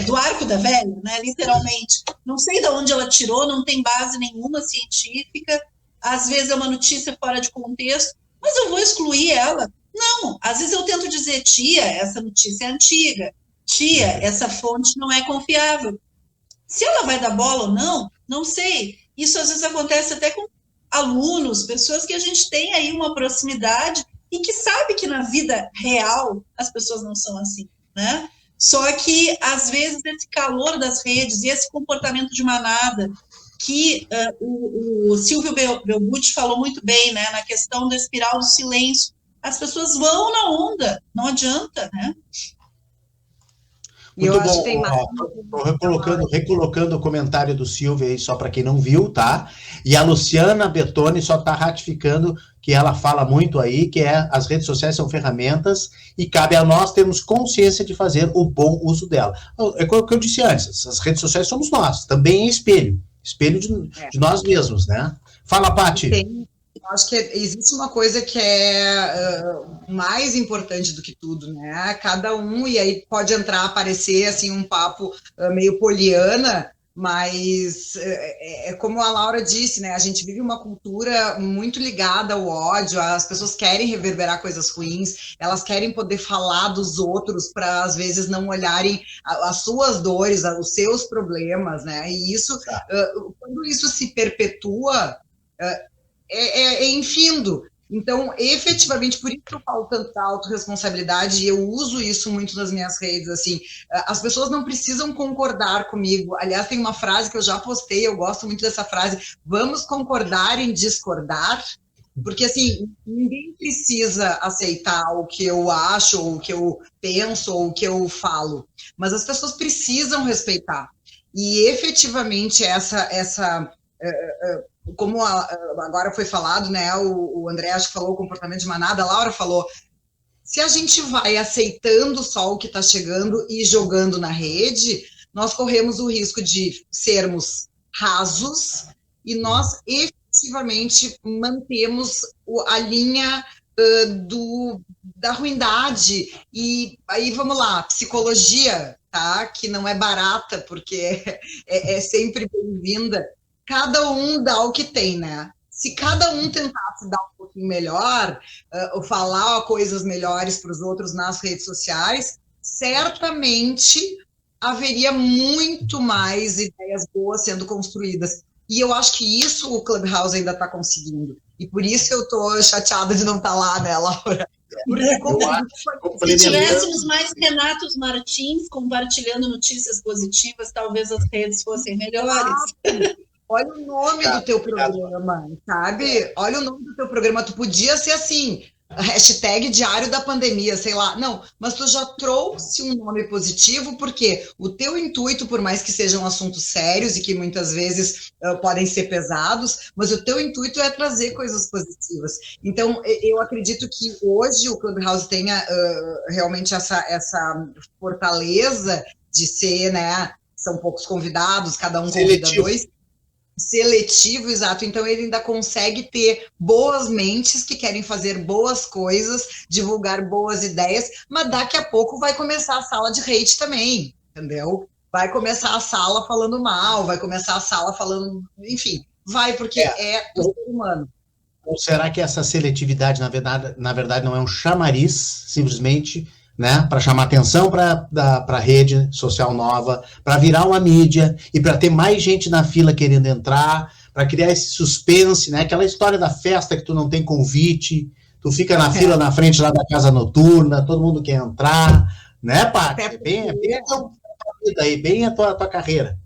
do arco da velha, né? Literalmente. Não sei de onde ela tirou, não tem base nenhuma científica. Às vezes é uma notícia fora de contexto, mas eu vou excluir ela. Não, às vezes eu tento dizer, tia, essa notícia é antiga. Tia, essa fonte não é confiável. Se ela vai dar bola ou não, não sei. Isso às vezes acontece até com alunos, pessoas que a gente tem aí uma proximidade e que sabe que na vida real as pessoas não são assim, né? Só que, às vezes, esse calor das redes e esse comportamento de manada que o Silvio Belbucci falou muito bem, né, na questão da espiral do silêncio, as pessoas vão na onda, não adianta, né? Muito bom. Estou recolocando o comentário do Silvio aí, só para quem não viu, tá? E a Luciana Bertoni só está ratificando que ela fala muito aí, que as redes sociais são ferramentas e cabe a nós termos consciência de fazer o bom uso dela. É o que eu disse antes, as redes sociais somos nós, também é espelho de nós mesmos, né? Fala, Paty. Eu acho que existe uma coisa que é mais importante do que tudo, né? Cada um, e aí pode aparecer assim um papo meio poliana, mas é como a Laura disse, né? A gente vive uma cultura muito ligada ao ódio, as pessoas querem reverberar coisas ruins, elas querem poder falar dos outros para, às vezes, não olharem as suas dores, os seus problemas, né? E isso, quando isso se perpetua, é infindo. Então, efetivamente, por isso que eu falo tanto da autorresponsabilidade, e eu uso isso muito nas minhas redes, assim, as pessoas não precisam concordar comigo. Aliás, tem uma frase que eu já postei, eu gosto muito dessa frase, vamos concordar em discordar, porque, assim, ninguém precisa aceitar o que eu acho, ou o que eu penso, ou o que eu falo, mas as pessoas precisam respeitar. E, efetivamente, como agora foi falado, né, o André acho que falou o comportamento de manada, a Laura falou, se a gente vai aceitando só o que está chegando e jogando na rede, nós corremos o risco de sermos rasos e nós efetivamente mantemos a linha da ruindade. E aí, vamos lá, psicologia, tá? Que não é barata, porque é sempre bem-vinda. Cada um dá o que tem, né? Se cada um tentasse dar um pouquinho melhor, falar coisas melhores para os outros nas redes sociais, certamente haveria muito mais ideias boas sendo construídas. E eu acho que isso o Clubhouse ainda está conseguindo. E por isso que eu estou chateada de não estar lá, né, Laura? Porque se tivéssemos mais Renatos Martins compartilhando notícias positivas, talvez as redes fossem melhores. Olha o nome do teu programa, sabe? Olha o nome do teu programa. Tu podia ser assim, hashtag Diário da Pandemia, sei lá. Não, mas tu já trouxe um nome positivo, porque o teu intuito, por mais que sejam assuntos sérios e que muitas vezes podem ser pesados, mas o teu intuito é trazer coisas positivas. Então, eu acredito que hoje o Clubhouse tenha realmente essa fortaleza de ser, né, são poucos convidados, cada um convida dois. Seletivo, exato. Então ele ainda consegue ter boas mentes que querem fazer boas coisas, divulgar boas ideias, mas daqui a pouco vai começar a sala de hate também, entendeu? Vai começar a sala falando mal, vai começar a sala falando, enfim, vai, porque é o ser humano. Ou será que essa seletividade, na verdade, não é um chamariz, simplesmente, né, para chamar atenção para a rede social nova, para virar uma mídia e para ter mais gente na fila querendo entrar, para criar esse suspense, né, aquela história da festa que tu não tem convite, tu fica na fila na frente lá da casa noturna, todo mundo quer entrar, né, Paty? É bem a tua vida aí, bem a tua carreira.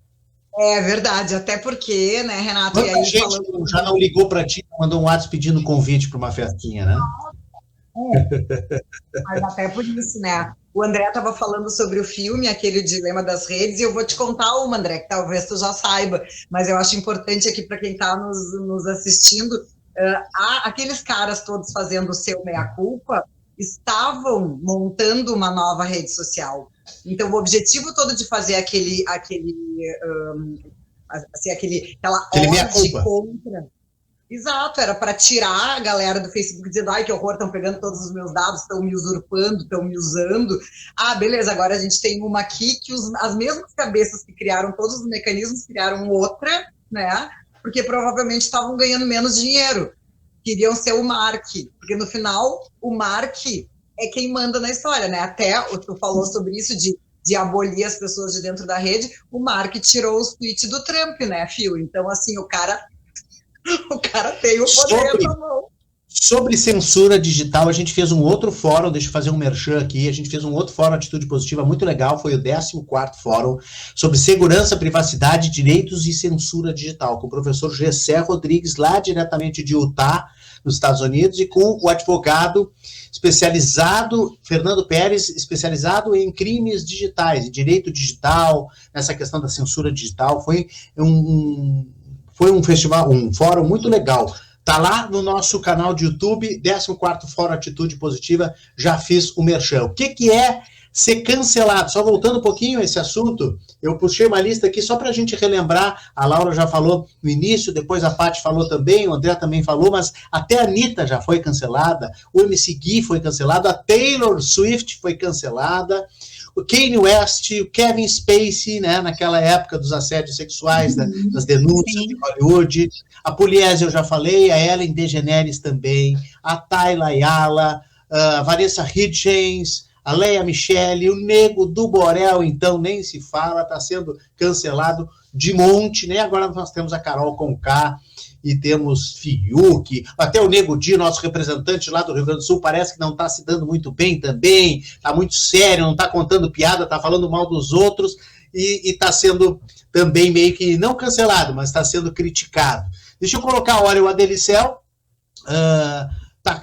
É verdade, até porque, né, Renato? Quanta gente já não ligou para ti, mandou um WhatsApp pedindo convite para uma festinha, né? Mas até por isso, né? O André estava falando sobre o filme, aquele Dilema das Redes, e eu vou te contar uma, André, que talvez tu já saiba, mas eu acho importante aqui para quem está nos assistindo, aqueles caras todos fazendo o seu meia-culpa estavam montando uma nova rede social. Então, o objetivo todo de fazer aquela ode contra... Exato, era para tirar a galera do Facebook dizendo, ai, que horror, estão pegando todos os meus dados, estão me usurpando, estão me usando. Ah, beleza, agora a gente tem uma aqui que as mesmas cabeças que criaram todos os mecanismos criaram outra, né? Porque provavelmente estavam ganhando menos dinheiro. Queriam ser o Mark, porque no final o Mark é quem manda na história, né? Até tu falou sobre isso de abolir as pessoas de dentro da rede, o Mark tirou os tweets do Trump, né, Phil? Então, assim, o cara tem o poder na mão. Sobre censura digital, a gente fez um outro fórum, deixa eu fazer um merchan aqui, a gente fez um outro fórum Atitude Positiva muito legal, foi o 14º fórum, sobre segurança, privacidade, direitos e censura digital, com o professor Gessé Rodrigues, lá diretamente de Utah, nos Estados Unidos, e com o advogado especializado, Fernando Pérez, especializado em crimes digitais, em direito digital, nessa questão da censura digital. Foi um festival, um fórum muito legal. Tá lá no nosso canal de YouTube, 14º Fórum Atitude Positiva, já fiz o merchan. O que é ser cancelado? Só voltando um pouquinho a esse assunto, eu puxei uma lista aqui só para a gente relembrar, a Laura já falou no início, depois a Paty falou também, o André também falou, mas até a Anitta já foi cancelada, o MC Gui foi cancelado, a Taylor Swift foi cancelada, o Kanye West, o Kevin Spacey, né, naquela época dos assédios sexuais, das denúncias de Hollywood, a Pugliese eu já falei, a Ellen DeGeneres também, a Tayla Ayala, a Vanessa Hudgens, a Leia Michele, o Nego do Borel, então, nem se fala, está sendo cancelado de monte, né? Agora nós temos a Carol Conká e temos Fiuk, até o Nego Di, nosso representante lá do Rio Grande do Sul, parece que não está se dando muito bem também, está muito sério, não está contando piada, está falando mal dos outros e está sendo também meio que, não cancelado, mas está sendo criticado. Deixa eu colocar, olha, o Adelicel,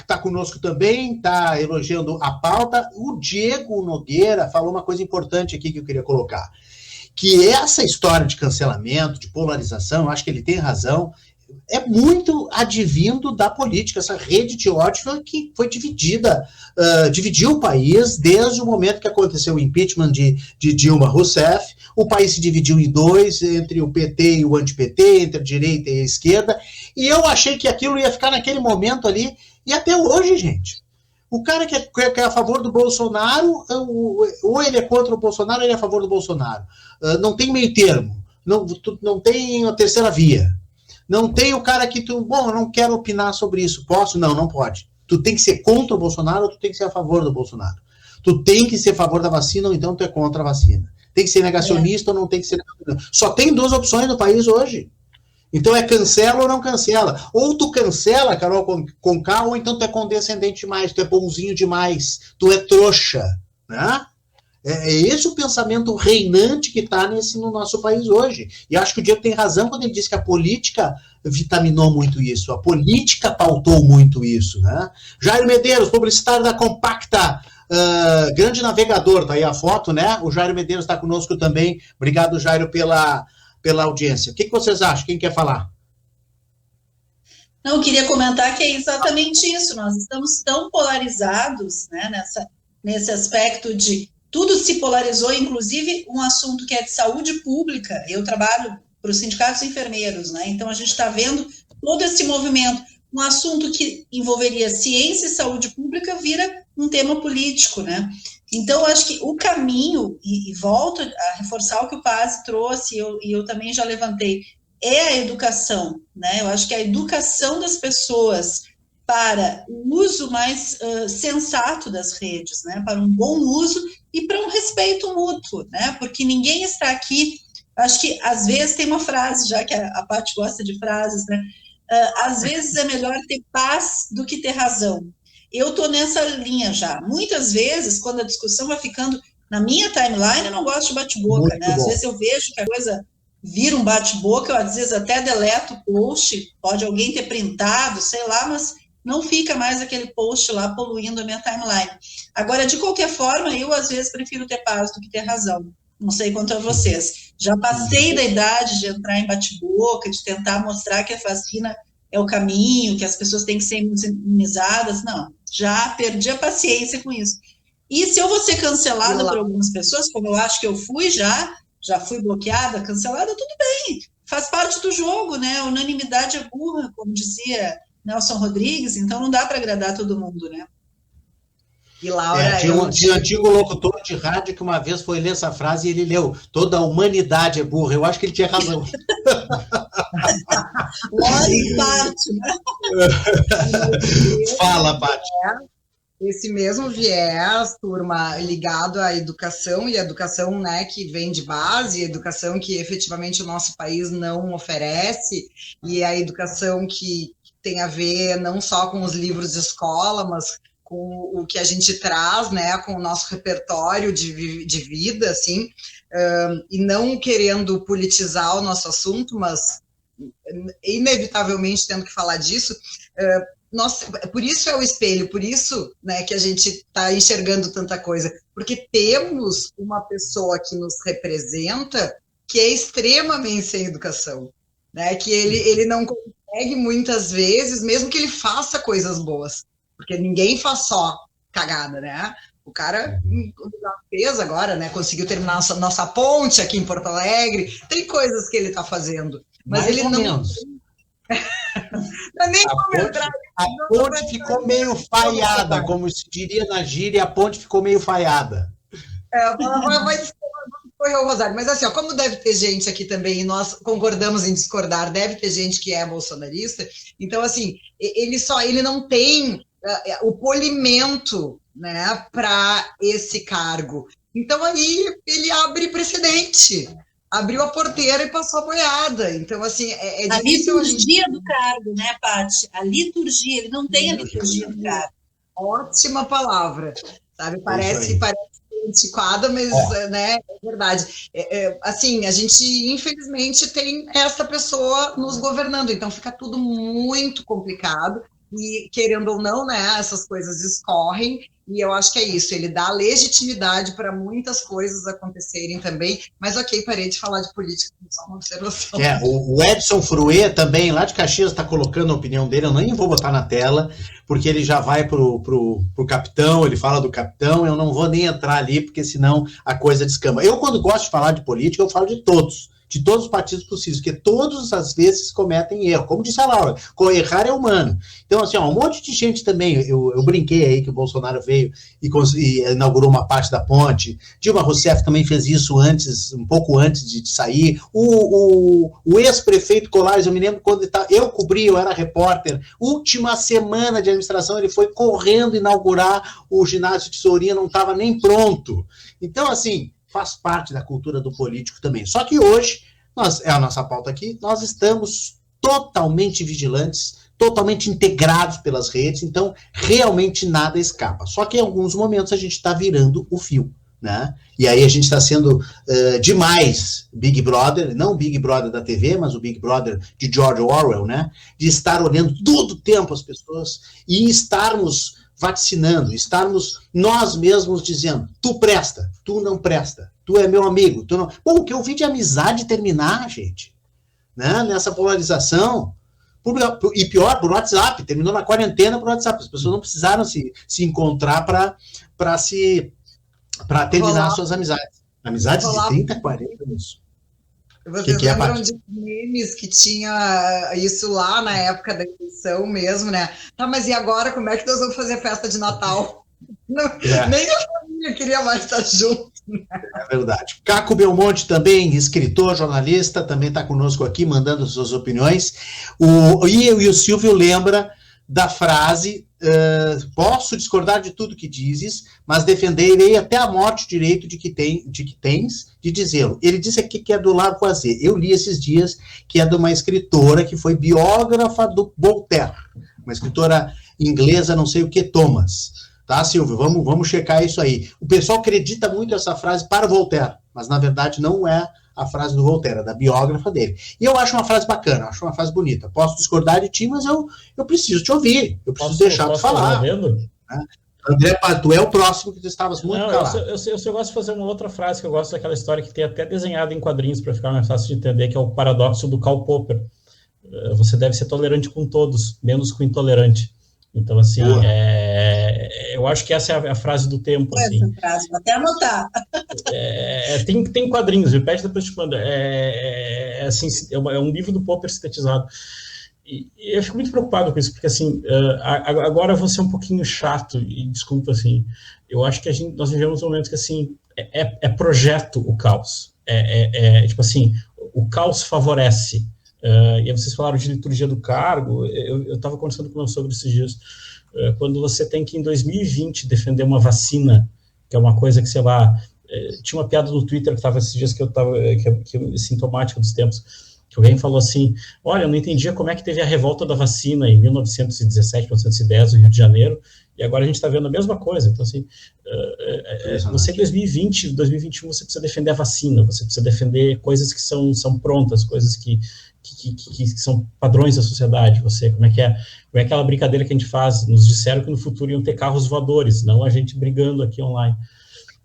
tá conosco também, tá elogiando a pauta. O Diego Nogueira falou uma coisa importante aqui que eu queria colocar, que essa história de cancelamento, de polarização, eu acho que ele tem razão, é muito advindo da política, essa rede de ódio que foi dividida, dividiu o país desde o momento que aconteceu o impeachment de Dilma Rousseff. O país se dividiu em dois, entre o PT e o anti-PT, entre a direita e a esquerda, e eu achei que aquilo ia ficar naquele momento ali, e até hoje, gente. O cara que é a favor do Bolsonaro, ou ele é contra o Bolsonaro, ou ele é a favor do Bolsonaro. Não tem meio termo, não tem a terceira via. Não tem o cara que eu não quero opinar sobre isso. Posso? Não, não pode. Tu tem que ser contra o Bolsonaro ou tu tem que ser a favor do Bolsonaro. Tu tem que ser a favor da vacina ou então tu é contra a vacina. Tem que ser negacionista ou não tem que ser... Só tem duas opções no país hoje. Então é cancela ou não cancela. Ou tu cancela, Carol Conká, ou então tu é condescendente demais, tu é bonzinho demais, tu é trouxa, né? É esse o pensamento reinante que está no nosso país hoje. E acho que o Diego tem razão quando ele diz que a política vitaminou muito isso, a política pautou muito isso, né? Jairo Medeiros, publicitário da Compacta, grande navegador, tá aí a foto, né? O Jairo Medeiros está conosco também. Obrigado, Jairo, pela audiência. O que vocês acham? Quem quer falar? Não, eu queria comentar que é exatamente isso. Nós estamos tão polarizados, né, nesse aspecto de tudo se polarizou, inclusive um assunto que é de saúde pública. Eu trabalho para os sindicatos enfermeiros, né? Então a gente está vendo todo esse movimento. Um assunto que envolveria ciência e saúde pública vira um tema político, né? Então, acho que o caminho, e volto a reforçar o que o Paz trouxe, e eu também já levantei, é a educação, né? Eu acho que a educação das pessoas para o uso mais sensato das redes, né? Para um bom uso e para um respeito mútuo, né? Porque ninguém está aqui, acho que às vezes tem uma frase, já que a Paty gosta de frases, né? Às vezes é melhor ter paz do que ter razão. Eu estou nessa linha já. Muitas vezes, quando a discussão vai ficando na minha timeline, eu não gosto de bate-boca, né? Às vezes eu vejo que a coisa vira um bate-boca, eu às vezes até deleto o post, pode alguém ter printado, sei lá, mas não fica mais aquele post lá poluindo a minha timeline. Agora, de qualquer forma, eu às vezes prefiro ter paz do que ter razão. Não sei quanto a vocês. Já passei da idade de entrar em bate-boca, de tentar mostrar que a vacina é o caminho, que as pessoas têm que ser imunizadas. Não, já perdi a paciência com isso. E se eu vou ser cancelada por algumas pessoas, como eu acho que eu fui já fui bloqueada, cancelada, tudo bem. Faz parte do jogo, né? A unanimidade é burra, como dizia Nelson Rodrigues, então não dá para agradar todo mundo, né? E Laura, tinha um antigo locutor de rádio que uma vez foi ler essa frase e ele leu: toda a humanidade é burra. Eu acho que ele tinha razão. Olha, parte, né? Fala, Paty. Esse mesmo viés, turma, ligado à educação, e a educação, né, que vem de base, a educação que efetivamente o nosso país não oferece, e a educação que tem a ver não só com os livros de escola, mas com o que a gente traz, né, com o nosso repertório de vida, assim, e não querendo politizar o nosso assunto, mas inevitavelmente tendo que falar disso, por isso é o espelho, por isso, né, que a gente está enxergando tanta coisa, porque temos uma pessoa que nos representa que é extremamente sem educação, né, que ele não consegue muitas vezes, mesmo que ele faça coisas boas, porque ninguém faz só cagada, né? O cara fez agora, né? Conseguiu terminar nossa ponte aqui em Porto Alegre, tem coisas que ele está fazendo, mas mais ele ou não... menos. Nem a ponte ficou meio falhada, como se diria na gíria, a ponte ficou meio falhada. Vai discorrer o Rosário, mas assim, ó, como deve ter gente aqui também, e nós concordamos em discordar, deve ter gente que é bolsonarista, então assim, ele não tem o polimento, né, para esse cargo. Então aí ele abre precedente. Abriu a porteira e passou a boiada. Então, assim, é difícil... A liturgia do cargo, né, Paty? A liturgia, ele não tem a liturgia do cargo. Ótima palavra, sabe? Parece antiquada, mas, né, é verdade. Assim, a gente, infelizmente, tem essa pessoa nos governando, então fica tudo muito complicado. E, querendo ou não, né, essas coisas escorrem, e eu acho que é isso, ele dá legitimidade para muitas coisas acontecerem também, mas ok, parei de falar de política, só uma observação. O Edson Fruê também, lá de Caxias, está colocando a opinião dele, eu nem vou botar na tela, porque ele já vai pro capitão, ele fala do capitão, eu não vou nem entrar ali, porque senão a coisa descamba. Eu, quando gosto de falar de política, eu falo de todos os partidos possíveis, porque todos, às vezes, cometem erro. Como disse a Laura, errar é humano. Então, assim, um monte de gente também, eu brinquei aí que o Bolsonaro veio e inaugurou uma parte da ponte, Dilma Rousseff também fez isso um pouco antes de sair, o ex-prefeito Colares, eu me lembro quando eu cobri, eu era repórter, última semana de administração, ele foi correndo inaugurar o ginásio Tesourinha, não estava nem pronto. Então, assim, faz parte da cultura do político também. Só que hoje, é a nossa pauta aqui, nós estamos totalmente vigilantes, totalmente integrados pelas redes, então realmente nada escapa. Só que em alguns momentos a gente está virando o fio, né? E aí a gente está sendo demais Big Brother, não o Big Brother da TV, mas o Big Brother de George Orwell, né? De estar olhando todo o tempo as pessoas e estarmos vaticinando, estarmos nós mesmos dizendo, tu presta, tu não presta, tu é meu amigo, tu não... Bom, o que eu vi de amizade terminar, gente, né, nessa polarização, e pior, por WhatsApp, terminou na quarentena por WhatsApp, as pessoas não precisaram se encontrar para se para terminar Rolar. suas amizades. Amizades Rolar. de 30, 40 anos. Vocês que é, lembram Paty? de memes que tinha isso lá na época da eleição mesmo, né? Tá, mas e agora como é que nós vamos fazer festa de Natal? Não, nem a família queria mais estar junto. É verdade. Caco Belmonte também, escritor, jornalista, também está conosco aqui, mandando suas opiniões. E o Silvio lembra da frase, posso discordar de tudo que dizes, mas defenderei até a morte o direito de que tens de dizê-lo. Ele disse aqui que é do Lavoisier. Eu li esses dias que é de uma escritora que foi biógrafa do Voltaire, uma escritora inglesa, não sei o que, Thomas. Tá, Silvio? Vamos checar isso aí. O pessoal acredita muito essa frase para Voltaire, mas na verdade não é a frase do Voltaire, é da biógrafa dele. E eu acho uma frase bacana, acho uma frase bonita. Posso discordar de ti, mas eu preciso te ouvir, eu preciso deixar tu falar. Né? André, tu é o próximo que tu estavas muito calado. Eu gosto de fazer uma outra frase, que eu gosto daquela história que tem até desenhado em quadrinhos para ficar mais fácil de entender, que é o paradoxo do Karl Popper. Você deve ser tolerante com todos, menos com o intolerante. Então, assim, eu acho que essa é a frase do tempo. Assim. Essa frase, vou até anotar. Tem quadrinhos, repete depois te mando. Assim, é um livro do Popper sintetizado. E eu fico muito preocupado com isso, porque, assim, agora eu vou ser um pouquinho chato, e desculpa, assim, eu acho que nós vivemos um momento que, assim, é projeto o caos. Tipo assim, o caos favorece. E aí vocês falaram de liturgia do cargo, eu estava conversando com o meu sogro esses dias, quando você tem que, em 2020, defender uma vacina, que é uma coisa que, sei lá, tinha uma piada no Twitter que estava esses dias que é sintomática dos tempos, que alguém falou assim, olha, eu não entendia como é que teve a revolta da vacina em 1917, 1910, no Rio de Janeiro, e agora a gente está vendo a mesma coisa. Então, assim, você em 2020, 2021, você precisa defender a vacina, você precisa defender coisas que são prontas, coisas que são padrões da sociedade. Como é que é aquela brincadeira que a gente faz, nos disseram que no futuro iam ter carros voadores, não a gente brigando aqui online.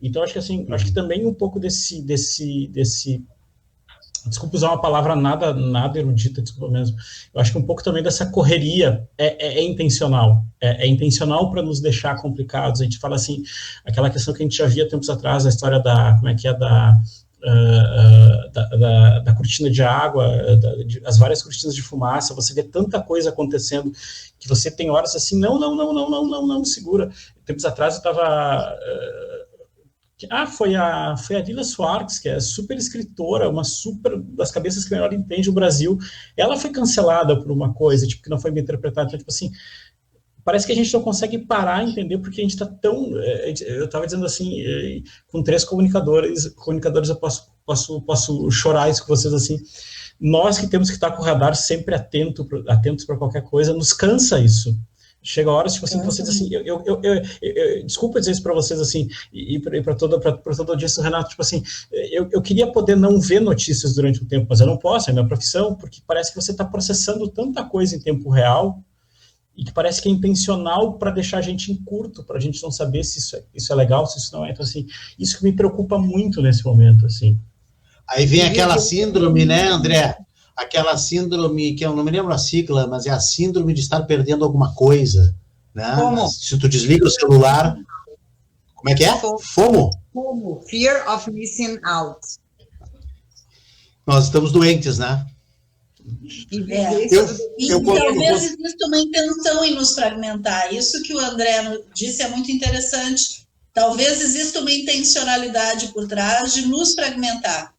Então, acho que assim, acho que também um pouco desse desculpa usar uma palavra nada erudita, desculpa mesmo, eu acho que um pouco também dessa correria é intencional, é intencional para nos deixar complicados. A gente fala assim, aquela questão que a gente já via tempos atrás, a história da cortina de água, as várias cortinas de fumaça, você vê tanta coisa acontecendo, que você tem horas assim, não, segura. Tempos atrás eu estava... foi a Lila Schwartz, que é super escritora, uma super das cabeças que melhor entende o Brasil. Ela foi cancelada por uma coisa, tipo, que não foi bem interpretada. Então, tipo assim, parece que a gente não consegue parar e entender porque a gente está tão... Eu estava dizendo assim, com 3 comunicadores eu posso chorar isso com vocês assim. Nós que temos que estar com o radar sempre atentos para qualquer coisa, nos cansa isso. Chega a hora, tipo assim, vocês assim, desculpa dizer isso para vocês assim, e para toda a audiência do Renato, tipo assim, eu queria poder não ver notícias durante um tempo, mas eu não posso, é minha profissão, porque parece que você está processando tanta coisa em tempo real, e que parece que é intencional para deixar a gente em curto, para a gente não saber se isso é legal, se isso não é. Então, assim, isso que me preocupa muito nesse momento, assim. Aí vem aquela síndrome, né, André? Aquela síndrome, que eu não me lembro a sigla, mas é a síndrome de estar perdendo alguma coisa, né? Como? Se tu desliga o celular, como é que é? FOMO? FOMO, Fear of Missing Out. Nós estamos doentes, né? Talvez exista uma intenção em nos fragmentar. Isso que o André disse é muito interessante. Talvez exista uma intencionalidade por trás de nos fragmentar.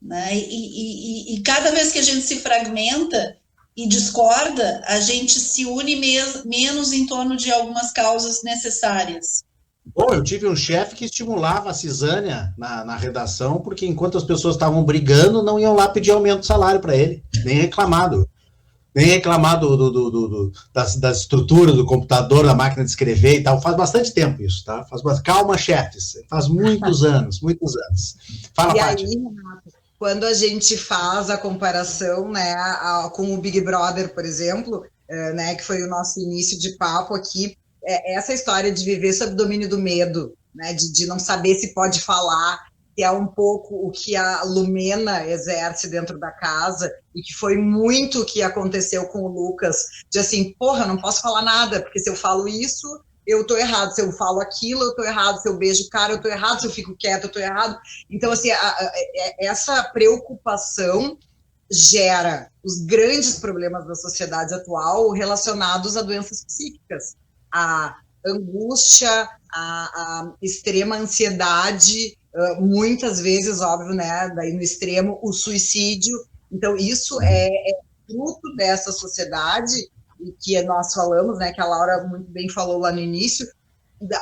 Né? E cada vez que a gente se fragmenta e discorda, a gente se une menos em torno de algumas causas necessárias. Bom, eu tive um chefe que estimulava a cisânia na redação, porque enquanto as pessoas estavam brigando, não iam lá pedir aumento de salário para ele, nem reclamado da estrutura do computador, da máquina de escrever e tal. Faz bastante tempo isso, tá? Calma, chefes, faz muitos anos. Fala, Paty. Quando a gente faz a comparação, né, com o Big Brother, por exemplo, né, que foi o nosso início de papo aqui, essa história de viver sob domínio do medo, né, de não saber se pode falar, que é um pouco o que a Lumena exerce dentro da casa, e que foi muito o que aconteceu com o Lucas, de assim, porra, não posso falar nada, porque se eu falo isso, eu tô errado, se eu falo aquilo, eu tô errado, se eu beijo o cara, eu tô errado, se eu fico quieta, eu tô errado. Então, assim, essa preocupação gera os grandes problemas da sociedade atual relacionados a doenças psíquicas, a angústia, a extrema ansiedade, muitas vezes, óbvio, né, daí no extremo, o suicídio. Então, isso é fruto dessa sociedade, e que nós falamos, né, que a Laura muito bem falou lá no início,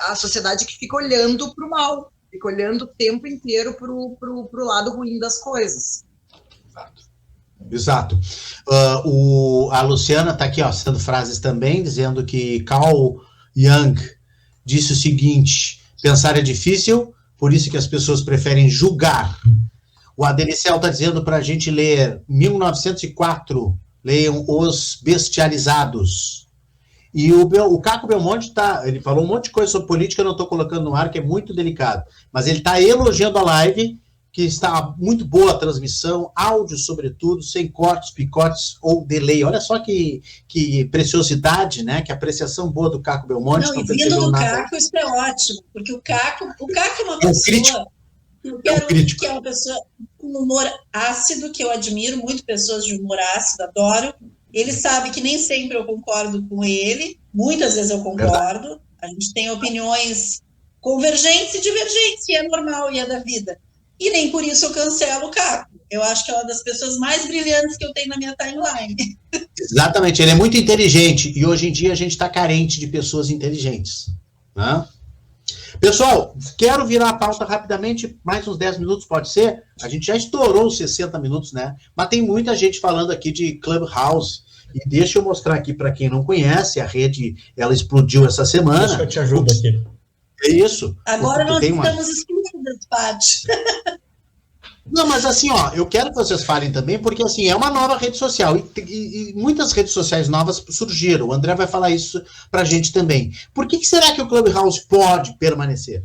a sociedade que fica olhando para o mal, fica olhando o tempo inteiro para o lado ruim das coisas. Exato. A Luciana está aqui, ó, citando frases também, dizendo que Carl Jung disse o seguinte: pensar é difícil, por isso que as pessoas preferem julgar. O Adelicel está dizendo para a gente ler 1904, leiam Os Bestializados. E o Caco Belmonte ele falou um monte de coisa sobre política, eu não estou colocando no ar, que é muito delicado, mas ele está elogiando a live, que está muito boa a transmissão, áudio sobretudo, sem cortes, picotes ou delay. Olha só que preciosidade, né? Que apreciação boa do Caco Belmonte. Não, e vindo do Caco, isso é ótimo, porque o Caco é uma pessoa... que é uma pessoa com humor ácido, que eu admiro muito, pessoas de humor ácido, adoro. Ele sabe que nem sempre eu concordo com ele, muitas vezes eu concordo. A gente tem opiniões convergentes e divergentes, e é normal, e é da vida. E nem por isso eu cancelo o Caco. Eu acho que é uma das pessoas mais brilhantes que eu tenho na minha timeline. Exatamente, ele é muito inteligente, e hoje em dia a gente está carente de pessoas inteligentes, né? Pessoal, quero virar a pauta rapidamente, mais uns 10 minutos, pode ser? A gente já estourou os 60 minutos, né? Mas tem muita gente falando aqui de Clubhouse. E deixa eu mostrar aqui para quem não conhece, a rede, ela explodiu essa semana. Deixa que eu te ajudo aqui. É isso. Agora nós estamos excluídos, Paty. Não, mas assim, ó, eu quero que vocês falem também, porque assim, é uma nova rede social, e muitas redes sociais novas surgiram. O André vai falar isso pra gente também. Por que será que o Clubhouse pode permanecer?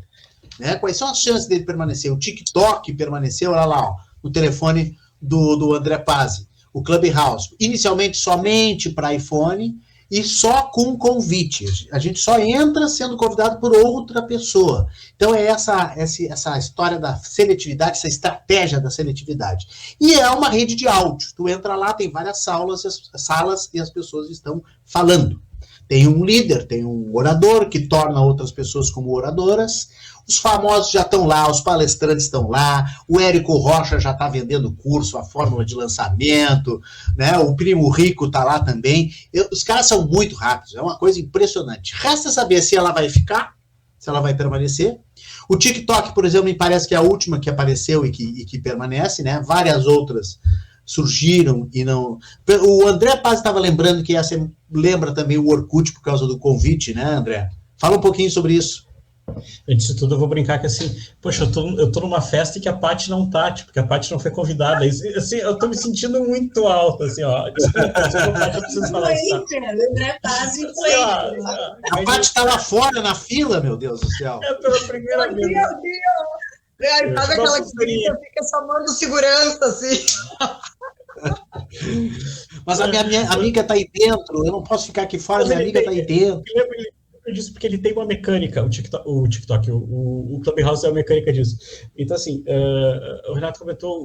Né? Quais são as chances dele permanecer? O TikTok permaneceu, olha lá, ó, no telefone do André Pazzi. O Clubhouse, inicialmente somente para iPhone, e só com convite. A gente só entra sendo convidado por outra pessoa. Então é essa história da seletividade, essa estratégia da seletividade. E é uma rede de áudio. Tu entra lá, tem várias salas e as pessoas estão falando. Tem um líder, tem um orador que torna outras pessoas como oradoras. Os famosos já estão lá, os palestrantes estão lá, o Érico Rocha já está vendendo curso, a fórmula de lançamento, né? O Primo Rico está lá também. Os caras são muito rápidos, é uma coisa impressionante. Resta saber se ela vai ficar, se ela vai permanecer. O TikTok, por exemplo, me parece que é a última que apareceu e que permanece, né? Várias outras surgiram e não... O André Paz estava lembrando que lembra também o Orkut por causa do convite, né, André? Fala um pouquinho sobre isso. Antes de tudo, eu vou brincar que assim, poxa, eu tô numa festa e que a Paty não tá, tipo, que a Paty não foi convidada. Assim, eu tô me sentindo muito alto, assim, ó. Desculpa, Paty, eu preciso falar isso. André Paz foi. A Paty tá lá fora na fila, meu Deus do céu. É pela primeira vez. Meu Deus! Aí sabe aquela que fica chamando segurança, assim. Mas a minha amiga tá aí dentro, eu não posso ficar aqui fora, minha amiga tá aí dentro. Eu disse porque ele tem uma mecânica, o Clubhouse é uma mecânica disso. Então, assim, o Renato comentou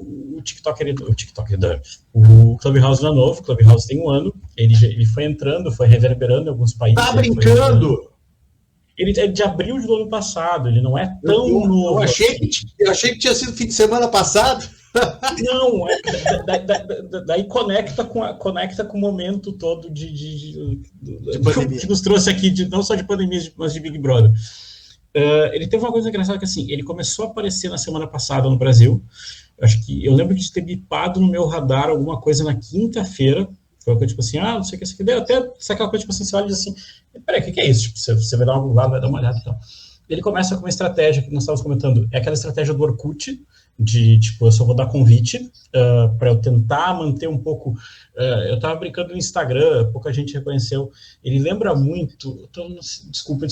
o Clubhouse não é novo, o Clubhouse tem 1 ano, ele foi entrando, foi reverberando em alguns países. Tá brincando? Ele é de abril do ano passado, ele não é tão novo. Eu achei que tinha sido fim de semana passado. Não, daí conecta com o momento todo de pandemia, que nos trouxe aqui, não só de pandemia, mas de Big Brother. Ele teve uma coisa engraçada que, assim, ele começou a aparecer na semana passada no Brasil. Eu lembro de ter bipado no meu radar alguma coisa na quinta-feira. Foi uma coisa tipo assim, não sei o que, isso aqui. Até aquela coisa tipo assim, você olha e diz assim, peraí, o que é isso? Tipo, você vai dar uma olhada e tal. Ele começa com uma estratégia que nós estávamos comentando, é aquela estratégia do Orkut, de, tipo, eu só vou dar convite para eu tentar manter um pouco... eu estava brincando no Instagram, pouca gente reconheceu, ele lembra muito... Desculpa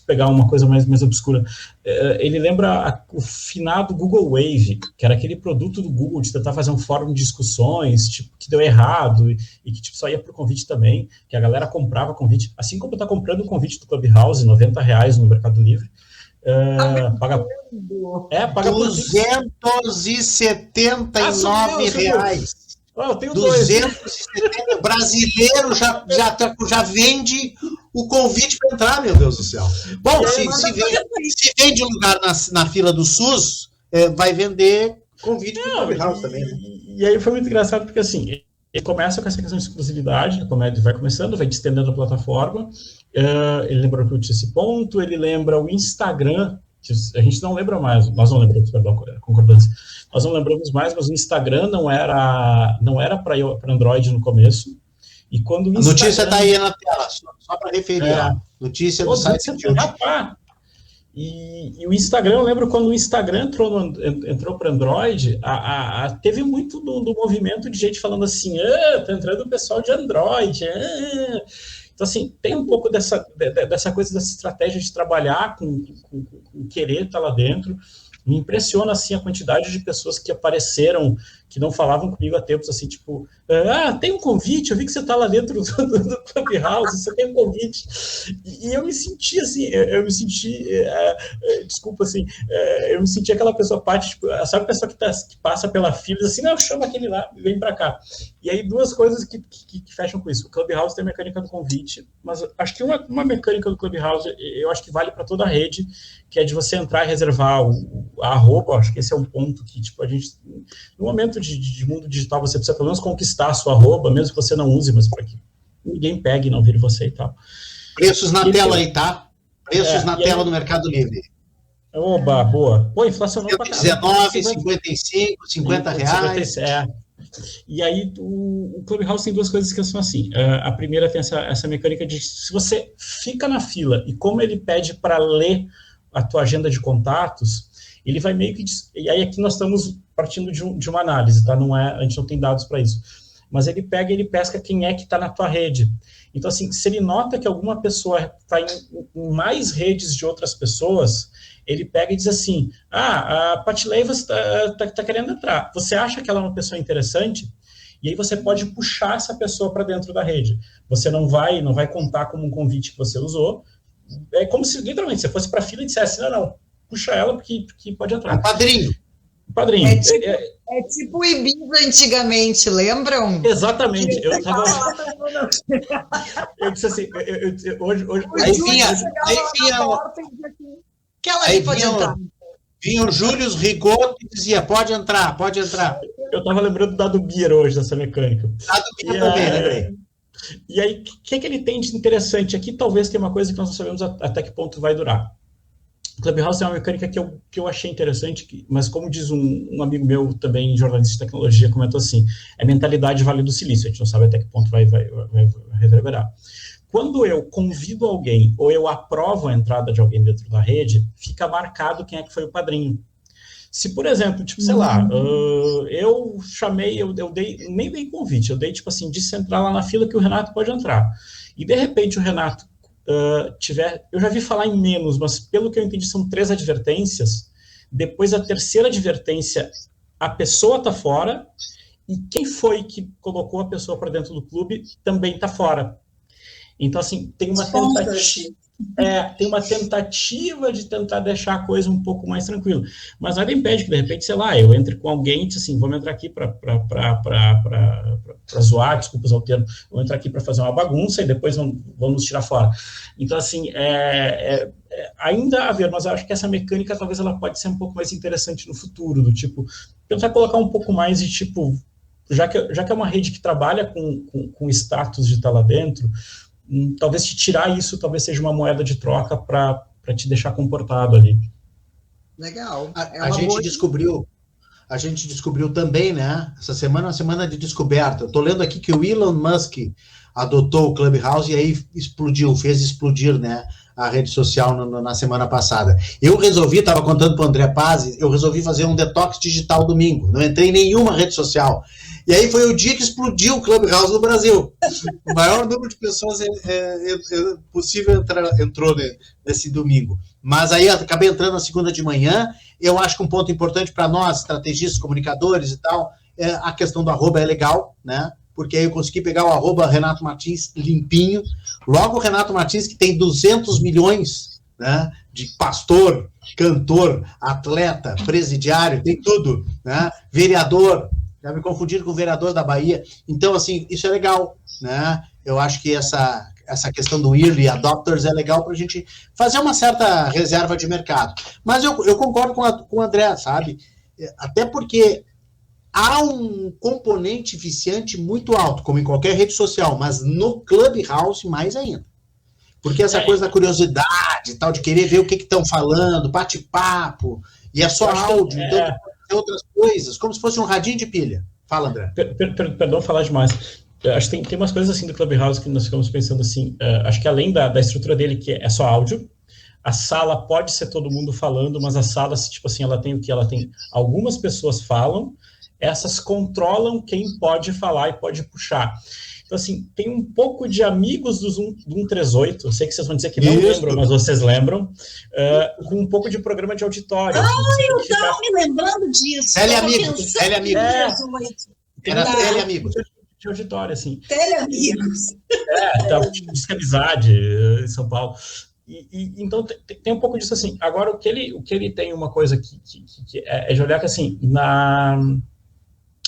pegar uma coisa mais obscura. Ele lembra o finado Google Wave, que era aquele produto do Google de tentar fazer um fórum de discussões, tipo, que deu errado, e que tipo, só ia por convite também, que a galera comprava convite, assim como está comprando o convite do Clubhouse, R$90 no Mercado Livre. Paga por R$279. Eu tenho 270. Brasileiro já vende o convite para entrar, meu Deus do céu. Bom, se vende lugar na fila do SUS, vai vender convite para o Clubhouse também. Né? E aí foi muito engraçado, porque assim, ele começa com essa questão de exclusividade, vai começando, vai estendendo a plataforma. Ele lembra o Cult esse ponto, ele lembra o Instagram, que a gente não lembra mais, nós não lembramos, perdão, concordância, nós não lembramos mais, mas o Instagram não era para Android no começo, e quando o Instagram... A notícia está aí na tela, só para referir, notícia do site de E o Instagram, eu lembro quando o Instagram entrou para Android, teve muito do movimento de gente falando assim, tá entrando o pessoal de Android, Então, assim, tem um pouco dessa coisa, dessa estratégia de trabalhar com querer estar lá dentro. Me impressiona, assim, a quantidade de pessoas que apareceram, que não falavam comigo há tempos, assim, tipo, tem um convite, eu vi que você está lá dentro do Clubhouse, você tem um convite. E eu me senti, assim, desculpa, assim, eu me senti aquela pessoa, tipo, sabe a pessoa que passa pela fila, assim, não, chama aquele lá, vem para cá. E aí, duas coisas que fecham com isso. O Clubhouse tem a mecânica do convite, mas acho que uma mecânica do Clubhouse, eu acho que vale para toda a rede, que é de você entrar e reservar a arroba. Acho que esse é um ponto que, tipo, a gente, no momento de mundo digital, você precisa pelo menos conquistar a sua arroba, mesmo que você não use, mas para que ninguém pegue e não vire você e tal. Preços na tela aí, tá? Preços na tela do Mercado Livre. Oba, boa. Pô, inflacionou para caramba. 19,55, R$50. E aí, o Clubhouse tem duas coisas que são assim. A primeira tem essa mecânica de, se você fica na fila, e como ele pede para ler a tua agenda de contatos, ele vai meio que... E aí aqui nós estamos partindo de uma análise, tá? A gente não tem dados para isso. Mas ele pega e ele pesca quem é que está na tua rede. Então, assim, se ele nota que alguma pessoa está em mais redes de outras pessoas, ele pega e diz assim, a Pati Leiva está querendo entrar. Você acha que ela é uma pessoa interessante? E aí você pode puxar essa pessoa para dentro da rede. Você não vai contar como um convite que você usou. É como se, literalmente, você fosse para a fila e dissesse, não, puxa ela porque pode entrar. Padrinho. É tipo o Ibiza antigamente, lembram? Exatamente. Eu disse assim, hoje vinha o Júlio Rigoto e dizia, pode entrar. Eu estava lembrando da do Beer hoje, dessa mecânica. A do Beer também, né? E aí, o que ele tem de interessante? Aqui talvez tenha uma coisa que nós não sabemos até que ponto vai durar. O Clubhouse é uma mecânica que eu achei interessante, mas como diz um amigo meu também, jornalista de tecnologia, comentou assim, é mentalidade Vale do Silício, a gente não sabe até que ponto vai reverberar. Quando eu convido alguém, ou eu aprovo a entrada de alguém dentro da rede, fica marcado quem é que foi o padrinho. Se, por exemplo, tipo, sei lá, eu chamei, eu dei, nem dei convite, eu dei, tipo assim, disse entrar lá na fila que o Renato pode entrar. E, de repente, o Renato eu já vi falar em menos, mas pelo que eu entendi são 3 advertências. Depois da terceira advertência, a pessoa está fora, e quem foi que colocou a pessoa para dentro do clube também está fora. Então, assim, tem uma tentativa de tentar deixar a coisa um pouco mais tranquila. Mas nada impede que, de repente, sei lá, eu entre com alguém e diz assim, vamos entrar aqui para zoar, desculpa usar o termo, vamos entrar aqui para fazer uma bagunça e depois vamos nos tirar fora. Então, assim, ainda a ver, mas eu acho que essa mecânica talvez ela pode ser um pouco mais interessante no futuro, do tipo, tentar colocar um pouco mais de tipo, já que é uma rede que trabalha com status de estar lá dentro, talvez te tirar isso, talvez seja uma moeda de troca para te deixar comportado ali. Legal. A gente descobriu também, né? Essa semana é uma semana de descoberta. Eu tô lendo aqui que o Elon Musk adotou o Clubhouse e aí fez explodir, né? a rede social na semana passada. Eu resolvi, estava contando para o André Paz, eu resolvi fazer um detox digital domingo. Não entrei em nenhuma rede social. E aí foi o dia que explodiu o Clubhouse no Brasil. O maior número de pessoas possível entrou nesse domingo. Mas aí acabei entrando na segunda de manhã. Eu acho que um ponto importante para nós, estrategistas, comunicadores e tal, a questão do arroba é legal, né? Porque aí eu consegui pegar o arroba Renato Martins limpinho. Logo o Renato Martins, que tem 200 milhões, né, de pastor, cantor, atleta, presidiário, tem tudo, né? Vereador, já me confundiram com o vereador da Bahia. Então, assim, isso é legal, né? Eu acho que essa questão do early adopters é legal para a gente fazer uma certa reserva de mercado. Mas eu concordo com o André, sabe? Até porque há um componente viciante muito alto, como em qualquer rede social, mas no Clubhouse mais ainda. Porque essa coisa da curiosidade e tal, de querer ver o que estão falando, bate-papo, e é só áudio, então tem outras coisas, como se fosse um radinho de pilha. Fala, André. Perdão falar demais. Acho que tem umas coisas assim do Clubhouse que nós ficamos pensando assim, acho que além da estrutura dele, que é só áudio, a sala pode ser todo mundo falando, mas a sala, tipo assim, ela tem o que? Ela tem algumas pessoas falam, essas controlam quem pode falar e pode puxar. Então, assim, tem um pouco de amigos do 138, eu sei que vocês vão dizer que não lembram, mas vocês lembram, com um pouco de programa de auditório. Eu estava me lembrando disso. Teleamigos. Era teleamigos. De auditório, assim. Teleamigos. Então, disque amizade em São Paulo. Então, tem um pouco disso, assim. Agora, o que ele tem uma coisa que é de olhar que, assim,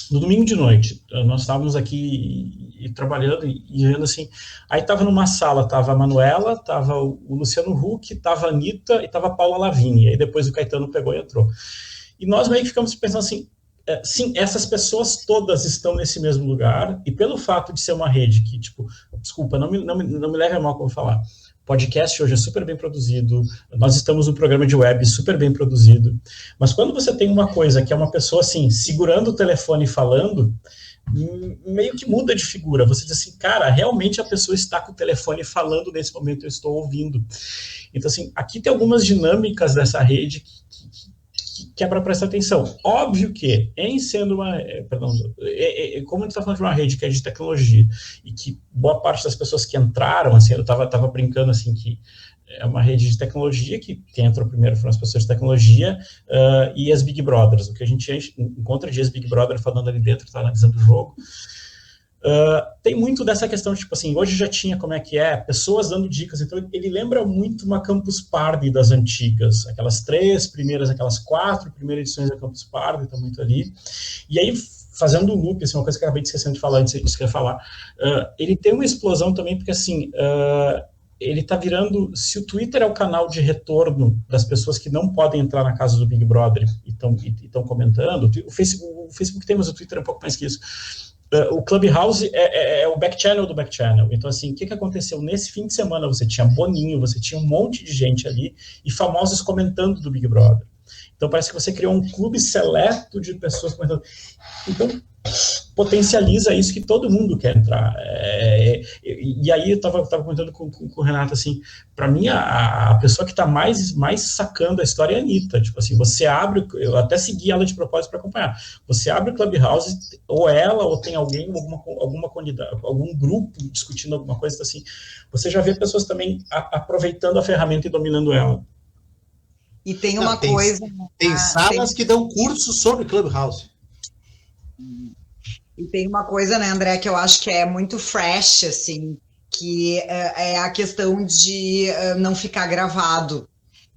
no domingo de noite, nós estávamos aqui trabalhando e vendo assim, aí estava numa sala, estava a Manuela, estava o Luciano Huck, estava a Anitta e estava a Paula Lavigne, aí depois o Caetano pegou e entrou. E nós meio que ficamos pensando assim, sim, essas pessoas todas estão nesse mesmo lugar, e pelo fato de ser uma rede que, tipo, desculpa, não me leve a mal como falar, podcast hoje é super bem produzido, nós estamos num programa de web super bem produzido, mas quando você tem uma coisa que é uma pessoa assim, segurando o telefone e falando, meio que muda de figura, você diz assim, cara, realmente a pessoa está com o telefone falando nesse momento, eu estou ouvindo. Então assim, aqui tem algumas dinâmicas dessa rede que é para prestar atenção. Óbvio que, como a gente está falando de uma rede que é de tecnologia, e que boa parte das pessoas que entraram, assim, eu estava brincando, assim, que é uma rede de tecnologia, que quem entrou primeiro foram as pessoas de tecnologia, e as Big Brothers, o que a gente encontra de ex-Big Brother falando ali dentro, está analisando o jogo. Tem muito dessa questão, tipo assim, hoje já tinha como é que é, pessoas dando dicas, então ele lembra muito uma Campus Party das antigas, aquelas 4 primeiras edições da Campus Party, tá muito ali, e aí fazendo um loop, assim, uma coisa que eu acabei esquecendo de falar, antes que eu ia falar, ele tem uma explosão também, porque assim, ele tá virando, se o Twitter é o canal de retorno das pessoas que não podem entrar na casa do Big Brother e estão comentando, o Facebook tem, mas o Twitter é um pouco mais que isso. O Clubhouse é o back-channel do back-channel. Então, assim, o que aconteceu? Nesse fim de semana, você tinha Boninho, você tinha um monte de gente ali, e famosos comentando do Big Brother. Então, parece que você criou um clube seleto de pessoas comentando. Então, potencializa isso que todo mundo quer entrar. E aí, eu estava comentando com o Renato, assim, para mim, a pessoa que está mais sacando a história é a Anitta. Tipo assim, você abre, eu até segui ela de propósito para acompanhar, você abre o Clubhouse, ou ela, ou tem alguém, algum grupo discutindo alguma coisa, assim, você já vê pessoas também aproveitando a ferramenta e dominando ela. E tem uma coisa... Tem salas que dão cursos sobre Clubhouse. E tem uma coisa, né, André, que eu acho que é muito fresh, assim, que é a questão de não ficar gravado.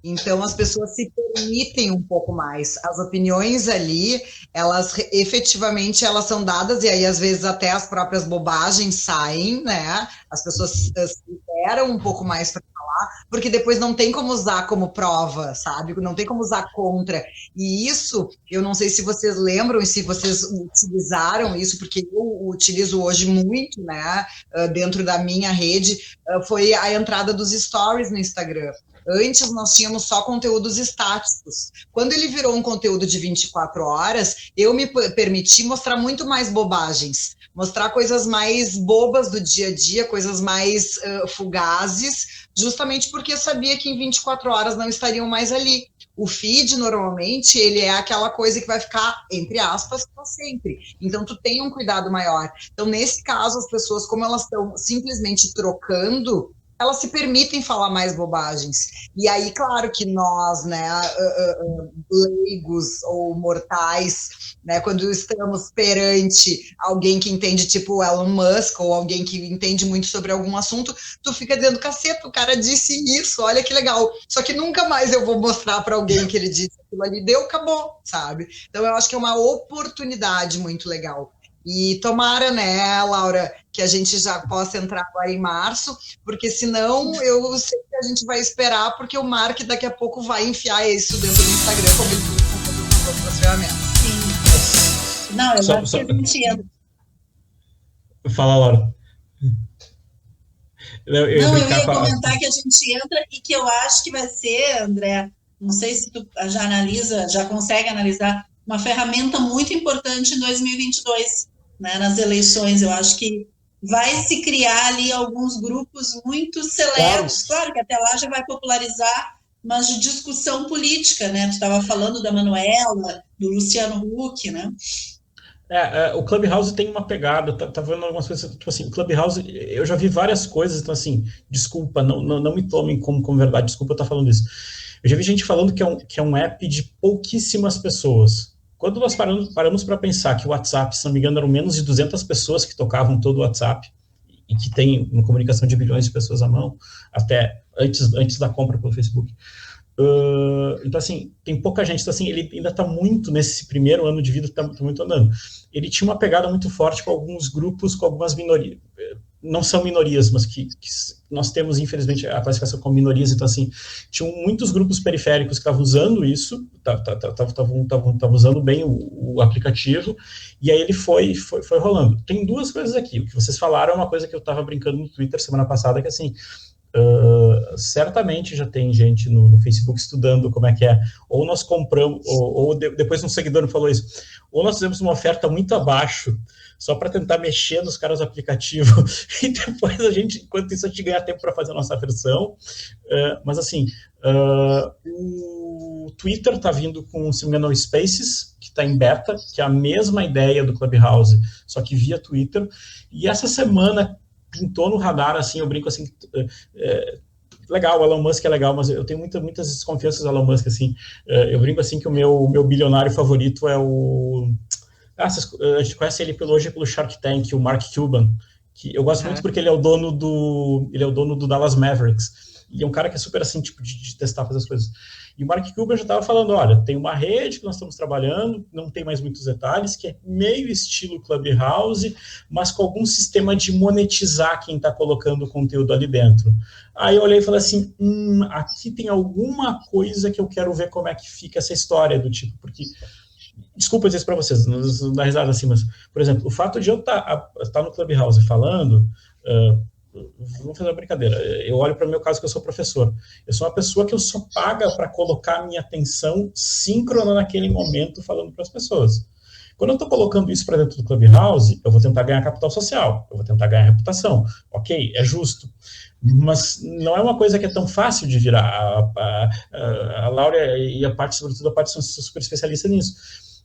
Então, as pessoas se permitem um pouco mais. As opiniões ali, elas efetivamente elas são dadas, e aí, às vezes, até as próprias bobagens saem, né? As pessoas se liberam um pouco mais para falar, porque depois não tem como usar como prova, sabe? Não tem como usar contra. E isso, eu não sei se vocês lembram e se vocês utilizaram isso, porque eu utilizo hoje muito, né? Dentro da minha rede, foi a entrada dos stories no Instagram. Antes nós tínhamos só conteúdos estáticos. Quando ele virou um conteúdo de 24 horas, eu me permiti mostrar muito mais bobagens, mostrar coisas mais bobas do dia a dia, coisas mais fugazes, justamente porque eu sabia que em 24 horas não estariam mais ali. O feed, normalmente, ele é aquela coisa que vai ficar, entre aspas, para sempre. Então, tu tem um cuidado maior. Então, nesse caso, as pessoas, como elas estão simplesmente trocando, elas se permitem falar mais bobagens. E aí, claro que nós, né, leigos ou mortais, né, quando estamos perante alguém que entende, tipo o Elon Musk, ou alguém que entende muito sobre algum assunto, tu fica dizendo, caceta, o cara disse isso, olha que legal. Só que nunca mais eu vou mostrar para alguém que ele disse aquilo ali, deu, acabou, sabe? Então, eu acho que é uma oportunidade muito legal. E tomara, né, Laura, que a gente já possa entrar agora em março, porque senão eu sei que a gente vai esperar, porque o Mark daqui a pouco vai enfiar isso dentro do Instagram, como ele fez com outras ferramentas. Sim. Não, eu acho que a gente entra. Fala, Laura. Eu ia comentar que a gente entra e que eu acho que vai ser, André, não sei se tu já consegue analisar, uma ferramenta muito importante em 2022, né, nas eleições. Eu acho que vai se criar ali alguns grupos muito seletos, claro que até lá já vai popularizar, mas de discussão política, né? Tu estava falando da Manuela, do Luciano Huck, né? O Clubhouse tem uma pegada, tá vendo algumas coisas, tipo assim, o Clubhouse, eu já vi várias coisas, então assim, desculpa, não me tomem como verdade, desculpa eu estar falando isso. Eu já vi gente falando que é um app de pouquíssimas pessoas. Quando nós paramos para pensar que o WhatsApp, se não me engano, eram menos de 200 pessoas que tocavam todo o WhatsApp, e que tem uma comunicação de bilhões de pessoas à mão, até antes da compra pelo Facebook. Então, assim, tem pouca gente. Então, assim, ele ainda está muito, nesse primeiro ano de vida, está muito andando. Ele tinha uma pegada muito forte com alguns grupos, com algumas minorias. Não são minorias, mas que nós temos, infelizmente, a classificação como minorias. Então, assim, tinham muitos grupos periféricos que estavam usando isso, estavam usando bem o aplicativo, e aí ele foi rolando. Tem duas coisas aqui. O que vocês falaram é uma coisa que eu estava brincando no Twitter semana passada, que, assim, certamente já tem gente no Facebook estudando como é que é, ou nós compramos, ou depois um seguidor me falou isso, ou nós fizemos uma oferta muito abaixo, só para tentar mexer nos caras do aplicativo, e depois a gente, enquanto isso, a gente ganha tempo para fazer a nossa versão. Mas assim, o Twitter está vindo com, se não me engano, o Spaces, que está em beta, que é a mesma ideia do Clubhouse, só que via Twitter, e essa semana pintou no radar, assim, eu brinco assim, legal, o Elon Musk é legal, mas eu tenho muitas desconfianças do Elon Musk, assim, eu brinco assim que o meu bilionário favorito é o... a gente conhece ele hoje pelo Shark Tank, o Mark Cuban, que eu gosto muito porque ele é o dono do Dallas Mavericks, e é um cara que é super assim, tipo, de testar, fazer as coisas. E o Mark Cuban já estava falando, olha, tem uma rede que nós estamos trabalhando, não tem mais muitos detalhes, que é meio estilo Clubhouse, mas com algum sistema de monetizar quem está colocando o conteúdo ali dentro. Aí eu olhei e falei assim, aqui tem alguma coisa que eu quero ver como é que fica essa história, do tipo, porque... Desculpa dizer isso para vocês, não dá risada assim, mas, por exemplo, o fato de eu estar no Clubhouse falando... vamos fazer uma brincadeira, eu olho para o meu caso que eu sou professor, eu sou uma pessoa que eu só paga para colocar a minha atenção síncrona naquele momento falando para as pessoas. Quando eu estou colocando isso para dentro do Clubhouse, eu vou tentar ganhar capital social, eu vou tentar ganhar reputação, ok, é justo, mas não é uma coisa que é tão fácil de virar. A Laura e a parte, sobretudo a parte, são super especialistas nisso.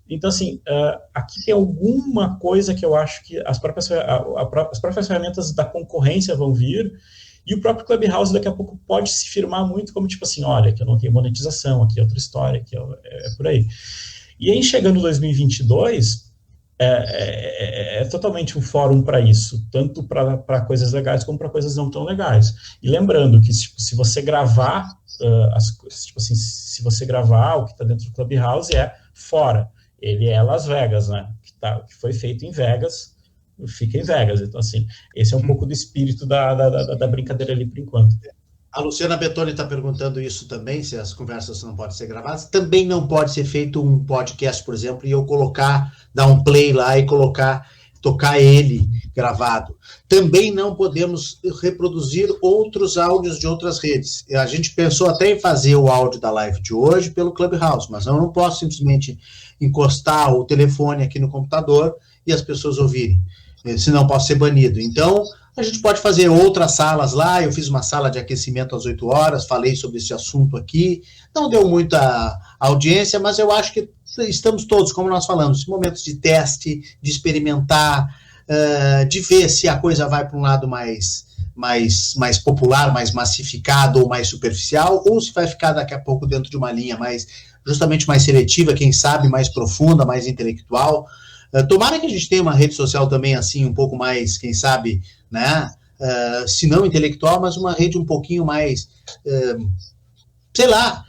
Então, assim, aqui tem alguma coisa que eu acho que as próprias ferramentas da concorrência vão vir, e o próprio Clubhouse daqui a pouco pode se firmar muito como, tipo assim, olha, que eu não tenho monetização, aqui é outra história, aqui é por aí. E aí, chegando em 2022, é totalmente um fórum para isso, tanto para coisas legais como para coisas não tão legais. E lembrando que, tipo, se você gravar as coisas, tipo assim, se você gravar o que está dentro do Clubhouse, é fora. Ele é Las Vegas, né? Que foi feito em Vegas, fica em Vegas. Então, assim, esse é um pouco do espírito da brincadeira ali, por enquanto. A Luciana Bettoni está perguntando isso também, se as conversas não podem ser gravadas. Também não pode ser feito um podcast, por exemplo, e eu dar um play lá e colocar tocar ele gravado. Também não podemos reproduzir outros áudios de outras redes. A gente pensou até em fazer o áudio da live de hoje pelo Clubhouse, mas eu não posso simplesmente encostar o telefone aqui no computador e as pessoas ouvirem, senão posso ser banido. Então, a gente pode fazer outras salas lá. Eu fiz uma sala de aquecimento às 8 horas, falei sobre esse assunto aqui, não deu muita audiência, mas eu acho que estamos todos, como nós falamos, em momentos de teste, de experimentar, de ver se a coisa vai para um lado mais popular, mais massificado ou mais superficial, ou se vai ficar daqui a pouco dentro de uma linha justamente mais seletiva, quem sabe, mais profunda, mais intelectual. Tomara que a gente tenha uma rede social também assim, um pouco mais, quem sabe, né, se não intelectual, mas uma rede um pouquinho mais, sei lá,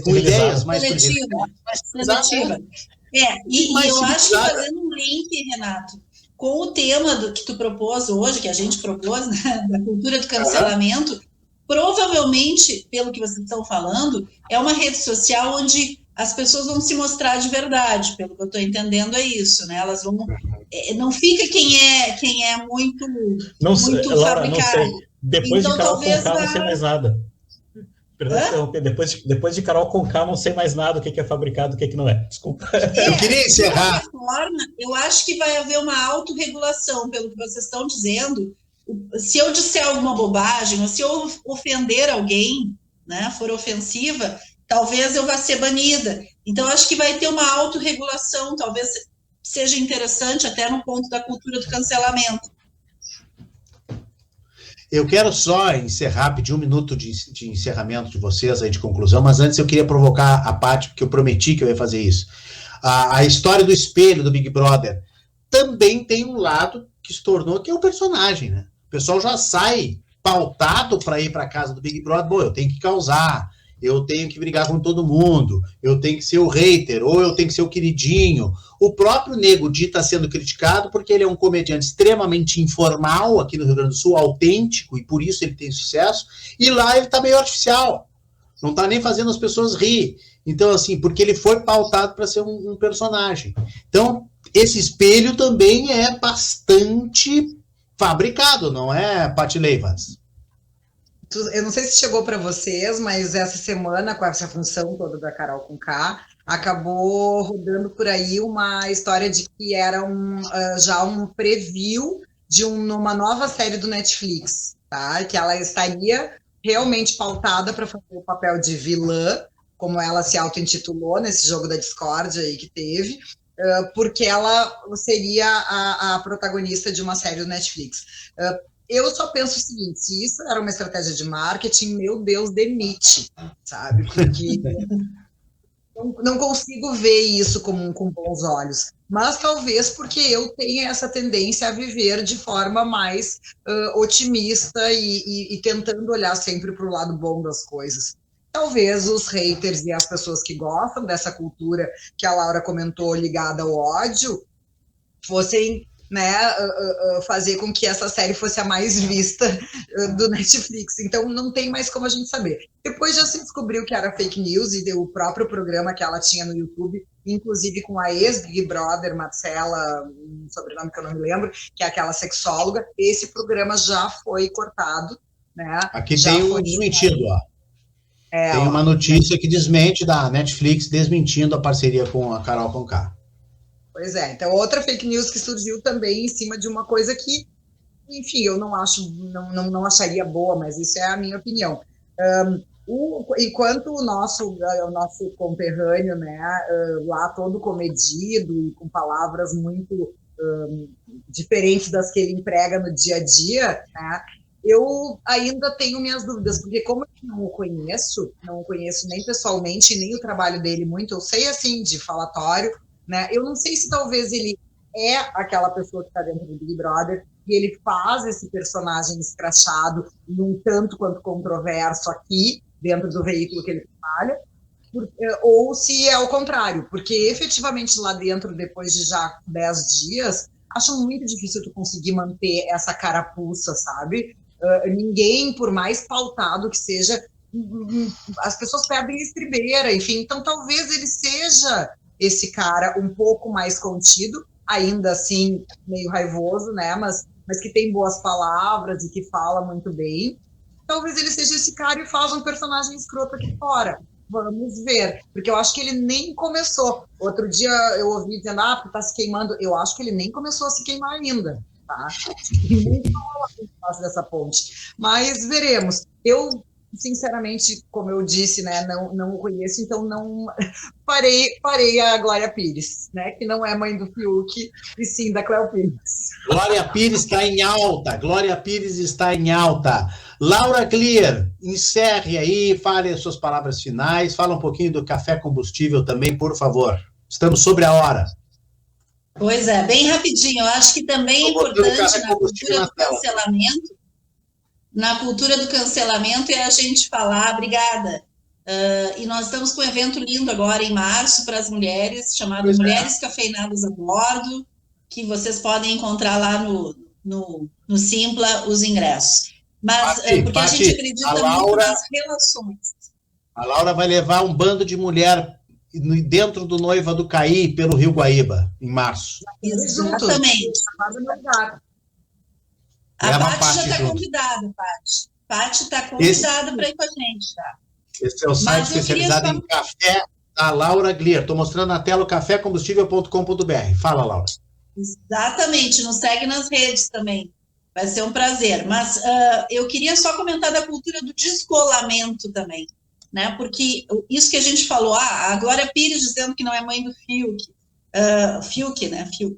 com ideias mais seletiva. E eu acho que fazendo um link, Renato, com o tema que tu propôs hoje, que a gente propôs, né, da cultura do cancelamento, provavelmente, pelo que vocês estão falando, é uma rede social onde as pessoas vão se mostrar de verdade, pelo que eu estou entendendo é isso, né? Elas vão... Não fica quem é muito Laura, fabricado. não sei. Depois então, de Carol Conká, não sei mais nada. Depois de Carol Conká, não sei mais nada o que é fabricado, o que não é. Desculpa. Eu queria encerrar. De qualquer forma, eu acho que vai haver uma autorregulação, pelo que vocês estão dizendo. Se eu disser alguma bobagem, ou se eu ofender alguém, né, for ofensiva, talvez eu vá ser banida. Então, acho que vai ter uma autorregulação, talvez seja interessante até no ponto da cultura do cancelamento. Eu quero só encerrar, pedir 1 minuto de encerramento de vocês aí, de conclusão, mas antes eu queria provocar a Paty, porque eu prometi que eu ia fazer isso. A história do espelho do Big Brother também tem um lado que se tornou, que é o personagem, né? O pessoal já sai pautado para ir para casa do Big Brother. Bom, eu tenho que causar, eu tenho que brigar com todo mundo, eu tenho que ser o hater, ou eu tenho que ser o queridinho. O próprio Nego Di está sendo criticado porque ele é um comediante extremamente informal aqui no Rio Grande do Sul, autêntico, e por isso ele tem sucesso, e lá ele está meio artificial, não está nem fazendo as pessoas rir. Então, assim, porque ele foi pautado para ser um personagem. Então, esse espelho também é bastante fabricado, não é, Paty Leivas? Eu não sei se chegou para vocês, mas essa semana, com essa função toda da Carol Conká, acabou rodando por aí uma história de que era já um preview de uma nova série do Netflix, tá? Que ela estaria realmente pautada para fazer o papel de vilã, como ela se auto-intitulou nesse jogo da discórdia aí que teve, porque ela seria a protagonista de uma série do Netflix. Eu só penso o seguinte, se isso era uma estratégia de marketing, meu Deus, demite, sabe? Porque não consigo ver isso com bons olhos. Mas talvez porque eu tenha essa tendência a viver de forma mais otimista e tentando olhar sempre para o lado bom das coisas. Talvez os haters e as pessoas que gostam dessa cultura que a Laura comentou ligada ao ódio fossem, né, fazer com que essa série fosse a mais vista do Netflix. Então, não tem mais como a gente saber. Depois já se descobriu que era fake news e o próprio programa que ela tinha no YouTube, inclusive com a ex-Big Brother, Marcela, um sobrenome que eu não me lembro, que é aquela sexóloga, esse programa já foi cortado. Né? Aqui já tem um desmentido, ó. Tem uma notícia que desmente da Netflix desmentindo a parceria com a Carol Conká. Pois é, então outra fake news que surgiu também em cima de uma coisa que, enfim, eu não acharia boa, mas isso é a minha opinião. Enquanto o nosso conterrâneo, né, lá todo comedido e com palavras muito diferentes das que ele emprega no dia a dia, né, eu ainda tenho minhas dúvidas, porque como eu não o conheço nem pessoalmente, nem o trabalho dele muito, eu sei, assim, de falatório, né? Eu não sei se talvez ele é aquela pessoa que está dentro do Big Brother e ele faz esse personagem escrachado e um tanto quanto controverso aqui, dentro do veículo que ele trabalha, ou se é o contrário, porque efetivamente lá dentro, depois de já 10 dias, acho muito difícil tu conseguir manter essa carapuça, sabe? Ninguém, por mais pautado que seja, as pessoas perdem a estribeira, enfim, então talvez ele seja esse cara um pouco mais contido, ainda assim meio raivoso, né? Mas que tem boas palavras e que fala muito bem. Talvez ele seja esse cara e faz um personagem escroto aqui fora. Vamos ver, porque eu acho que ele nem começou. Outro dia eu ouvi dizendo, tá se queimando. Eu acho que ele nem começou a se queimar ainda, tá? Nem fala dessa ponte. Mas veremos. Eu, sinceramente, como eu disse, né, não o conheço, então não parei a Glória Pires, né, que não é mãe do Fiuk, e sim da Cléo Pires. Glória Pires está em alta, Glória Pires está em alta. Laura Clear, encerre aí, fale as suas palavras finais, fala um pouquinho do café combustível também, por favor. Estamos sobre a hora. Pois é, bem rapidinho, eu acho que também é importante na cultura do cancelamento, é a gente falar, obrigada, e nós estamos com um evento lindo agora em março para as mulheres, chamado Mulheres Cafeinadas a Bordo, que vocês podem encontrar lá no Simpla os ingressos. Mas porque a gente acredita muito nas relações. A Laura vai levar um bando de mulher dentro do Noiva do Caí pelo Rio Guaíba, em março. Exatamente. A Paty já está convidada, Paty. Paty está convidada para ir com a gente, tá? Esse é o site especializado em café da Laura Glier. Estou mostrando na tela o cafécombustível.com.br. Fala, Laura. Exatamente, nos segue nas redes também. Vai ser um prazer. Mas eu queria só comentar da cultura do descolamento também, né? Porque isso que a gente falou, a Glória Pires dizendo que não é mãe do Fiuk, Fiuk, né? Fiuk.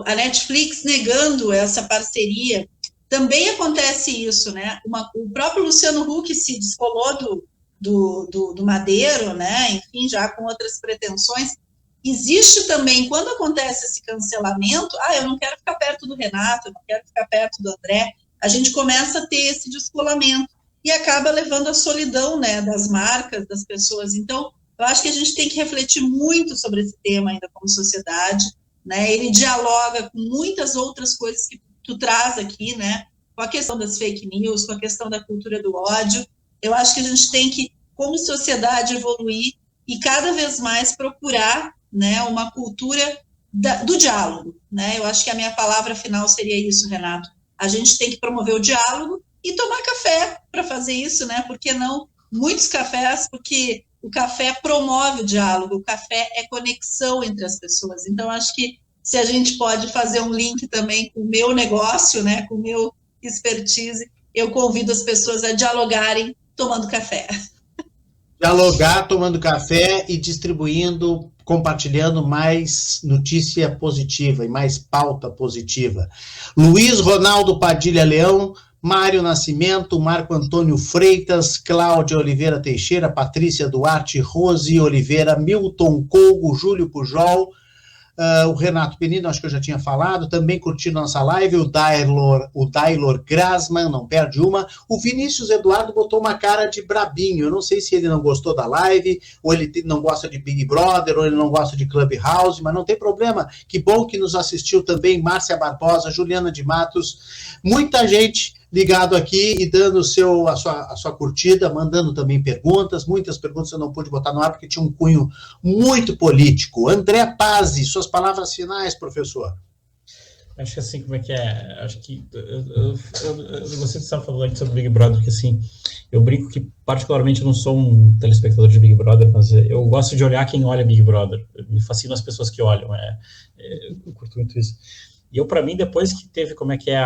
A Netflix negando essa parceria. Também acontece isso, né? O próprio Luciano Huck se descolou do Madeiro, né? Enfim, já com outras pretensões. Existe também, quando acontece esse cancelamento, eu não quero ficar perto do Renato, eu não quero ficar perto do André, a gente começa a ter esse descolamento e acaba levando a solidão, né, das marcas, das pessoas. Então, eu acho que a gente tem que refletir muito sobre esse tema ainda como sociedade, né? Ele dialoga com muitas outras coisas que tu traz aqui, né? Com a questão das fake news, com a questão da cultura do ódio. Eu acho que a gente tem que, como sociedade, evoluir e cada vez mais procurar, né, uma cultura do diálogo, né? Eu acho que a minha palavra final seria isso, Renato. A gente tem que promover o diálogo e tomar café para fazer isso, né? Por que não muitos cafés? Porque o café promove o diálogo, o café é conexão entre as pessoas. Então, acho que se a gente pode fazer um link também com o meu negócio, né, com o meu expertise, eu convido as pessoas a dialogarem tomando café. Dialogar, tomando café e distribuindo, compartilhando mais notícia positiva e mais pauta positiva. Luiz Ronaldo Padilha Leão, Mário Nascimento, Marco Antônio Freitas, Cláudia Oliveira Teixeira, Patrícia Duarte, Rose Oliveira, Milton Colgo, Júlio Pujol, o Renato Penino, acho que eu já tinha falado, também curtindo nossa live, o Dailor Grasman, não perde uma, o Vinícius Eduardo botou uma cara de brabinho, eu não sei se ele não gostou da live, ou ele não gosta de Big Brother, ou ele não gosta de Clubhouse, mas não tem problema, que bom que nos assistiu também, Márcia Barbosa, Juliana de Matos, muita gente ligado aqui e dando a sua curtida, mandando também perguntas, muitas perguntas eu não pude botar no ar porque tinha um cunho muito político. André Pazzi, suas palavras finais, professor. Acho que assim, como é que é? Acho que você estava falando aqui sobre Big Brother, que assim, eu brinco que particularmente eu não sou um telespectador de Big Brother, mas eu gosto de olhar quem olha Big Brother, me fascinam as pessoas que olham, eu curto muito isso. E eu, para mim, depois que teve, como é que é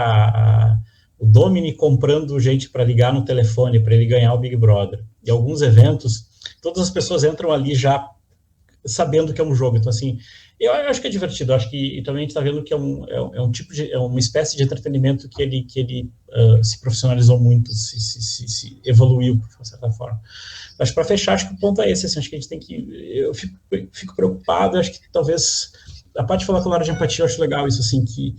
o Domini comprando gente para ligar no telefone, para ele ganhar o Big Brother, e alguns eventos, todas as pessoas entram ali já sabendo que é um jogo, então assim, eu acho que é divertido, eu acho que também a gente está vendo que é um tipo de, é uma espécie de entretenimento que ele se profissionalizou muito, se evoluiu, de certa forma. Mas para fechar, acho que o ponto é esse, assim, acho que a gente tem que, eu fico preocupado, acho que talvez, a parte de falar com a Laura de empatia, eu acho legal isso, assim, que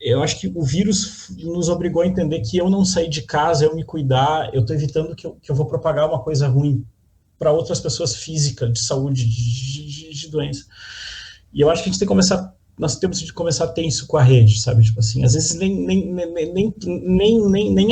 eu acho que o vírus nos obrigou a entender que eu não sair de casa, eu me cuidar, eu estou evitando que eu vou propagar uma coisa ruim para outras pessoas físicas, de saúde, de doença. E eu acho que a gente tem que começar, nós temos que começar a ter isso com a rede, sabe? Tipo assim, às vezes nem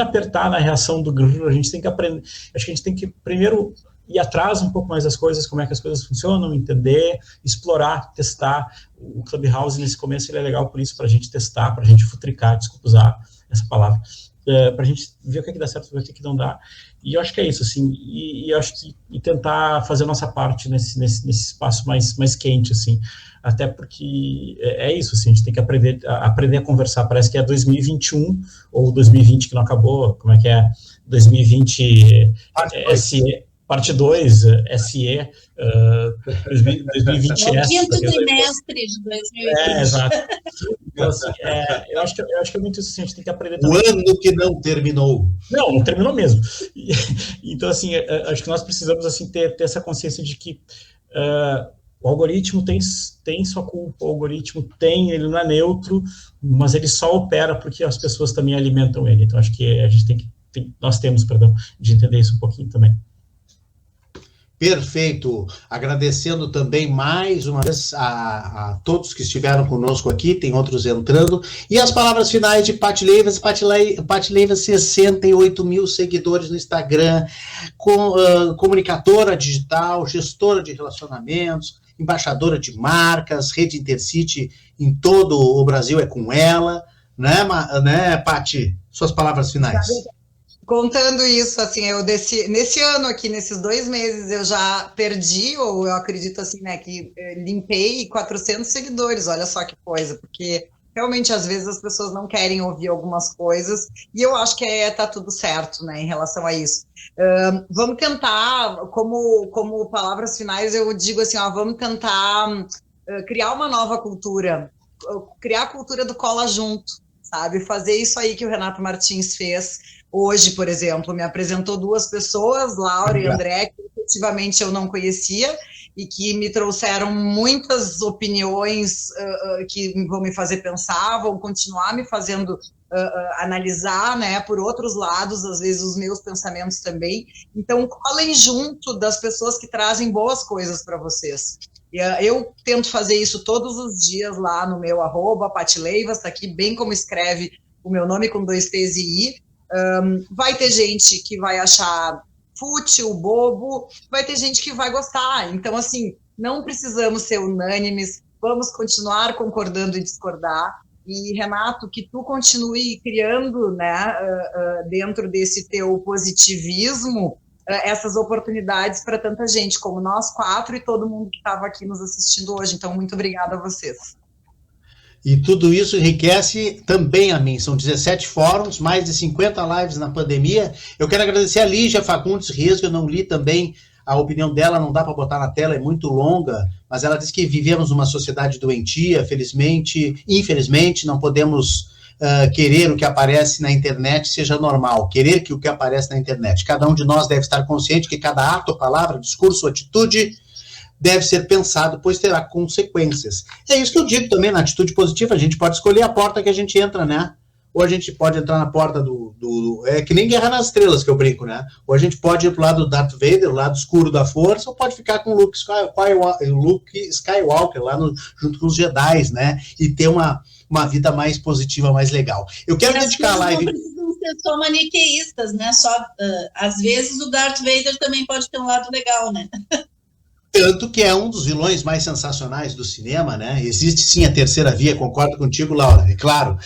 apertar na reação do grupo, a gente tem que aprender, acho que a gente tem que primeiro ir atrás um pouco mais das coisas, como é que as coisas funcionam, entender, explorar, testar. O Clubhouse, nesse começo, ele é legal por isso, para a gente testar, para a gente futricar, desculpa usar essa palavra, para a gente ver o que dá certo, ver o que não dá. E eu acho que é isso, assim, e eu acho que e tentar fazer a nossa parte nesse espaço mais quente, assim, até porque é isso, assim, a gente tem que aprender a conversar. Parece que é 2021, ou 2020 que não acabou, como é que é? 2020 SE, parte 2, SE, 2020 É o quinto trimestre de 2020. Exato. Então, assim, eu acho que é muito isso, assim, a gente tem que aprender também. O ano que não terminou. Não terminou mesmo. Então, assim, acho que nós precisamos, assim, ter essa consciência de que o algoritmo tem sua culpa, o algoritmo ele não é neutro, mas ele só opera porque as pessoas também alimentam ele. Então, acho que a gente nós temos, de entender isso um pouquinho também. Perfeito. Agradecendo também mais uma vez a todos que estiveram conosco aqui, tem outros entrando. E as palavras finais de Paty Leivas. Paty Leivas, 68 mil seguidores no Instagram, comunicadora digital, gestora de relacionamentos, embaixadora de marcas, Rede Intercity em todo o Brasil é com ela, né, Paty? Suas palavras finais. Contando isso, assim, nesse ano aqui, nesses 2 meses, eu já perdi, ou eu acredito assim, né, que limpei 400 seguidores, olha só que coisa, porque realmente, às vezes, as pessoas não querem ouvir algumas coisas, e eu acho que tá tudo certo, né, em relação a isso. Vamos tentar, como palavras finais, eu digo assim, vamos tentar criar uma nova cultura, criar a cultura do cola junto, sabe, fazer isso aí que o Renato Martins fez. Hoje, por exemplo, me apresentou 2 pessoas, Laura e André, que efetivamente eu não conhecia e que me trouxeram muitas opiniões que vão me fazer pensar, vão continuar me fazendo analisar, né, por outros lados, às vezes os meus pensamentos também. Então, colhem junto das pessoas que trazem boas coisas para vocês. Eu tento fazer isso todos os dias lá no meu @PatyLeivas, tá aqui bem como escreve o meu nome com 2 T's e I. Vai ter gente que vai achar fútil, bobo, vai ter gente que vai gostar. Então, assim, não precisamos ser unânimes, vamos continuar concordando e discordar. E, Renato, que tu continue criando, né, dentro desse teu positivismo, essas oportunidades para tanta gente, como nós 4 e todo mundo que estava aqui nos assistindo hoje. Então, muito obrigada a vocês. E tudo isso enriquece também a mim. São 17 fóruns, mais de 50 lives na pandemia. Eu quero agradecer a Lígia Fagundes Rios, que eu não li também a opinião dela, não dá para botar na tela, é muito longa, mas ela diz que vivemos numa sociedade doentia, felizmente, infelizmente, não podemos querer o que aparece na internet seja normal, querer que o que aparece na internet. Cada um de nós deve estar consciente que cada ato, palavra, discurso, atitude deve ser pensado, pois terá consequências. É isso que eu digo também na atitude positiva, a gente pode escolher a porta que a gente entra, né? Ou a gente pode entrar na porta é que nem Guerra nas Estrelas que eu brinco, né? Ou a gente pode ir pro lado do Darth Vader, o lado escuro da força, ou pode ficar com o Luke Skywalker lá junto com os Jedi, né? E ter uma vida mais positiva, mais legal. Eu quero dedicar a live... Não precisam ser só maniqueístas, né? Às vezes o Darth Vader também pode ter um lado legal, né? Tanto que é um dos vilões mais sensacionais do cinema, né? Existe sim a terceira via, concordo contigo, Laura, é claro.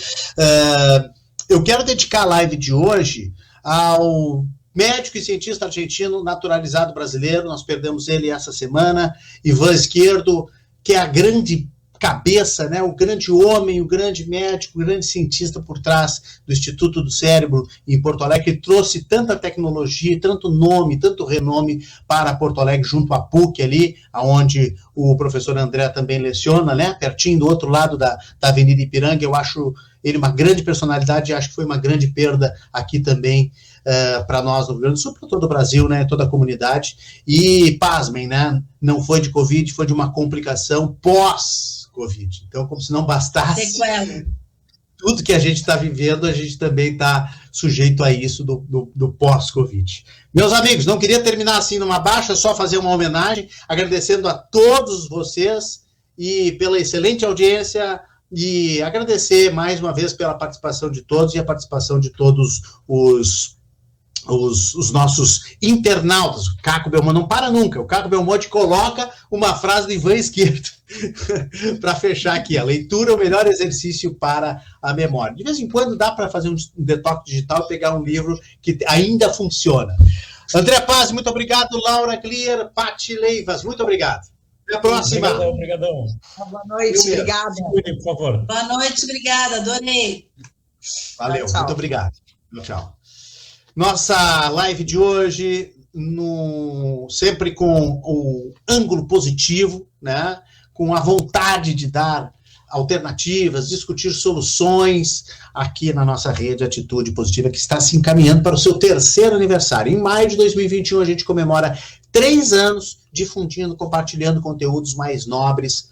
Eu quero dedicar a live de hoje ao médico e cientista argentino naturalizado brasileiro, nós perdemos ele essa semana, Ivan Esquerdo, que é a grande cabeça, né, o grande homem, o grande médico, o grande cientista por trás do Instituto do Cérebro em Porto Alegre, que trouxe tanta tecnologia, tanto nome, tanto renome para Porto Alegre, junto à PUC ali, onde o professor André também leciona, né, pertinho do outro lado da Avenida Ipiranga. Eu acho ele uma grande personalidade e acho que foi uma grande perda aqui também para nós no Rio Grande do Sul, para todo o Brasil, né, toda a comunidade. E, pasmem, né, não foi de Covid, foi de uma complicação pós-Covid. Então, como se não bastasse tudo que a gente está vivendo, a gente também está sujeito a isso do pós-Covid. Meus amigos, não queria terminar assim numa baixa, só fazer uma homenagem, agradecendo a todos vocês e pela excelente audiência, e agradecer mais uma vez pela participação de todos e a participação de todos os os nossos internautas. O Caco Belmonte não para nunca. O Caco Belmonte coloca uma frase do Ivan Esquerdo para fechar aqui. A leitura é o melhor exercício para a memória. De vez em quando dá para fazer um detox digital e pegar um livro que ainda funciona. André Paz, muito obrigado. Laura Glier, Pati Leivas, muito obrigado. Até a próxima. Obrigadão. Boa noite, obrigada. Se cuidem, por favor. Boa noite, obrigada, adorei. Valeu, tchau. Muito obrigado. Tchau. Nossa live de hoje, sempre com o ângulo positivo, né? Com a vontade de dar alternativas, discutir soluções aqui na nossa rede Atitude Positiva, que está se encaminhando para o seu 3º aniversário. Em maio de 2021, a gente comemora 3 anos difundindo, compartilhando conteúdos mais nobres,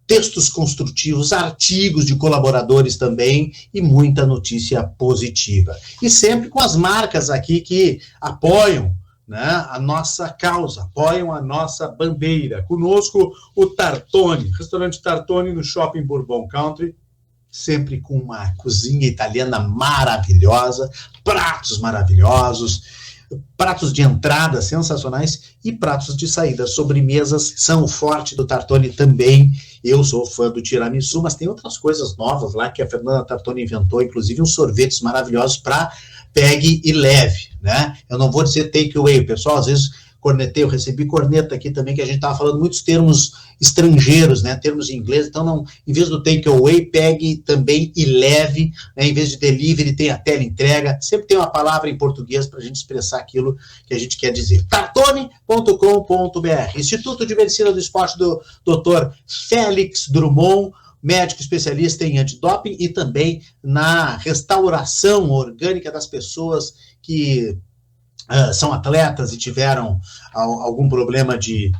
textos construtivos, artigos de colaboradores também e muita notícia positiva. E sempre com as marcas aqui que apoiam, né, a nossa causa, apoiam a nossa bandeira. Conosco o Tartone, restaurante Tartone no Shopping Bourbon Country, sempre com uma cozinha italiana maravilhosa, pratos maravilhosos, pratos de entrada sensacionais e pratos de saída. Sobremesas são o forte do Tartone também. Eu sou fã do tiramisu, mas tem outras coisas novas lá que a Fernanda Tartone inventou, inclusive uns sorvetes maravilhosos para pegue e leve, né? Eu não vou dizer take away, pessoal, às vezes cornetei, eu recebi corneta aqui também, que a gente estava falando muitos termos estrangeiros, né, termos em inglês, então não, em vez do take away, pegue também e leve, né, em vez de delivery tem a teleentrega, sempre tem uma palavra em português para a gente expressar aquilo que a gente quer dizer. Tartone.com.br, Instituto de Medicina do Esporte do Dr. Félix Drummond, médico especialista em antidoping e também na restauração orgânica das pessoas que são atletas e tiveram algum problema de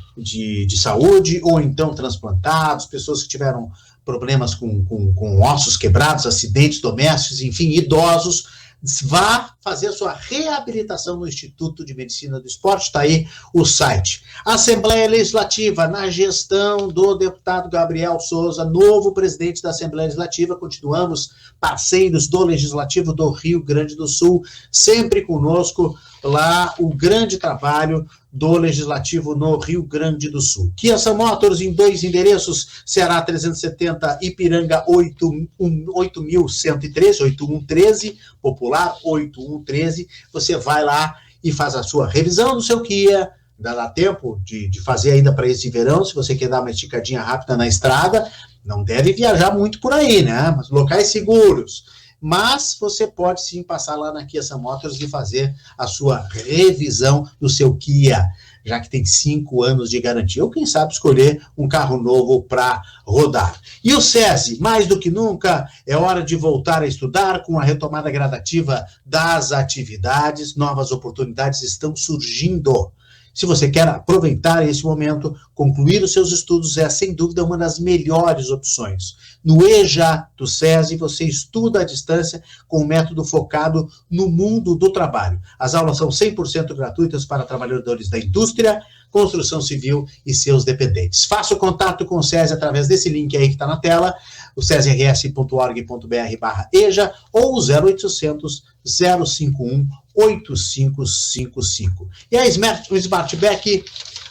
saúde, ou então transplantados, pessoas que tiveram problemas com ossos quebrados, acidentes domésticos, enfim, idosos. Vá fazer a sua reabilitação no Instituto de Medicina do Esporte, está aí o site. Assembleia Legislativa, na gestão do deputado Gabriel Souza, novo presidente da Assembleia Legislativa, continuamos parceiros do Legislativo do Rio Grande do Sul, sempre conosco lá o grande trabalho do Legislativo no Rio Grande do Sul. Kia Motors em 2 endereços, Ceará 370, Ipiranga 8113, Popular 8113. Você vai lá e faz a sua revisão do seu Kia. Ainda dá tempo de fazer ainda para esse verão, se você quer dar uma esticadinha rápida na estrada. Não deve viajar muito por aí, né? Mas locais seguros. Mas você pode sim passar lá na Kia Motors e fazer a sua revisão do seu Kia, já que tem 5 anos de garantia, ou quem sabe escolher um carro novo para rodar. E o SESI, mais do que nunca, é hora de voltar a estudar com a retomada gradativa das atividades, novas oportunidades estão surgindo. Se você quer aproveitar esse momento, concluir os seus estudos é, sem dúvida, uma das melhores opções. No EJA do SESI, você estuda à distância com um método focado no mundo do trabalho. As aulas são 100% gratuitas para trabalhadores da indústria, construção civil e seus dependentes. Faça o contato com o SESI através desse link aí que está na tela, o sesirs.org.br/EJA ou o 0800 051 8555. E a Smartback,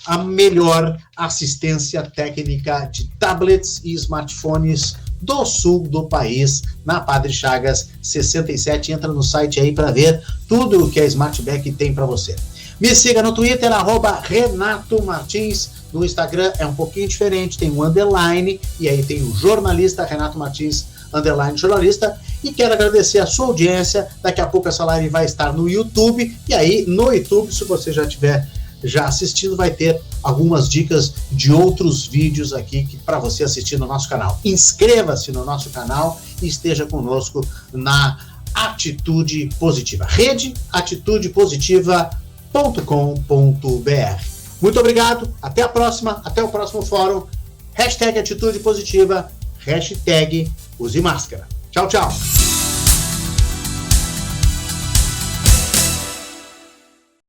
a melhor assistência técnica de tablets e smartphones do sul do país, na Padre Chagas 67. Entra no site aí para ver tudo o que a Smartback tem para você. Me siga no Twitter, @Renato Martins. No Instagram é um pouquinho diferente, tem um underline, e aí tem o jornalista Renato Martins, underline jornalista, e quero agradecer a sua audiência. Daqui a pouco essa live vai estar no YouTube, e aí no YouTube, se você já estiver assistindo, vai ter algumas dicas de outros vídeos aqui para você assistir no nosso canal. Inscreva-se no nosso canal e esteja conosco na Atitude Positiva. Rede atitudepositiva.com.br. Muito obrigado, até a próxima, até o próximo fórum. #Atitude Positiva, #Use Máscara. Tchau, tchau.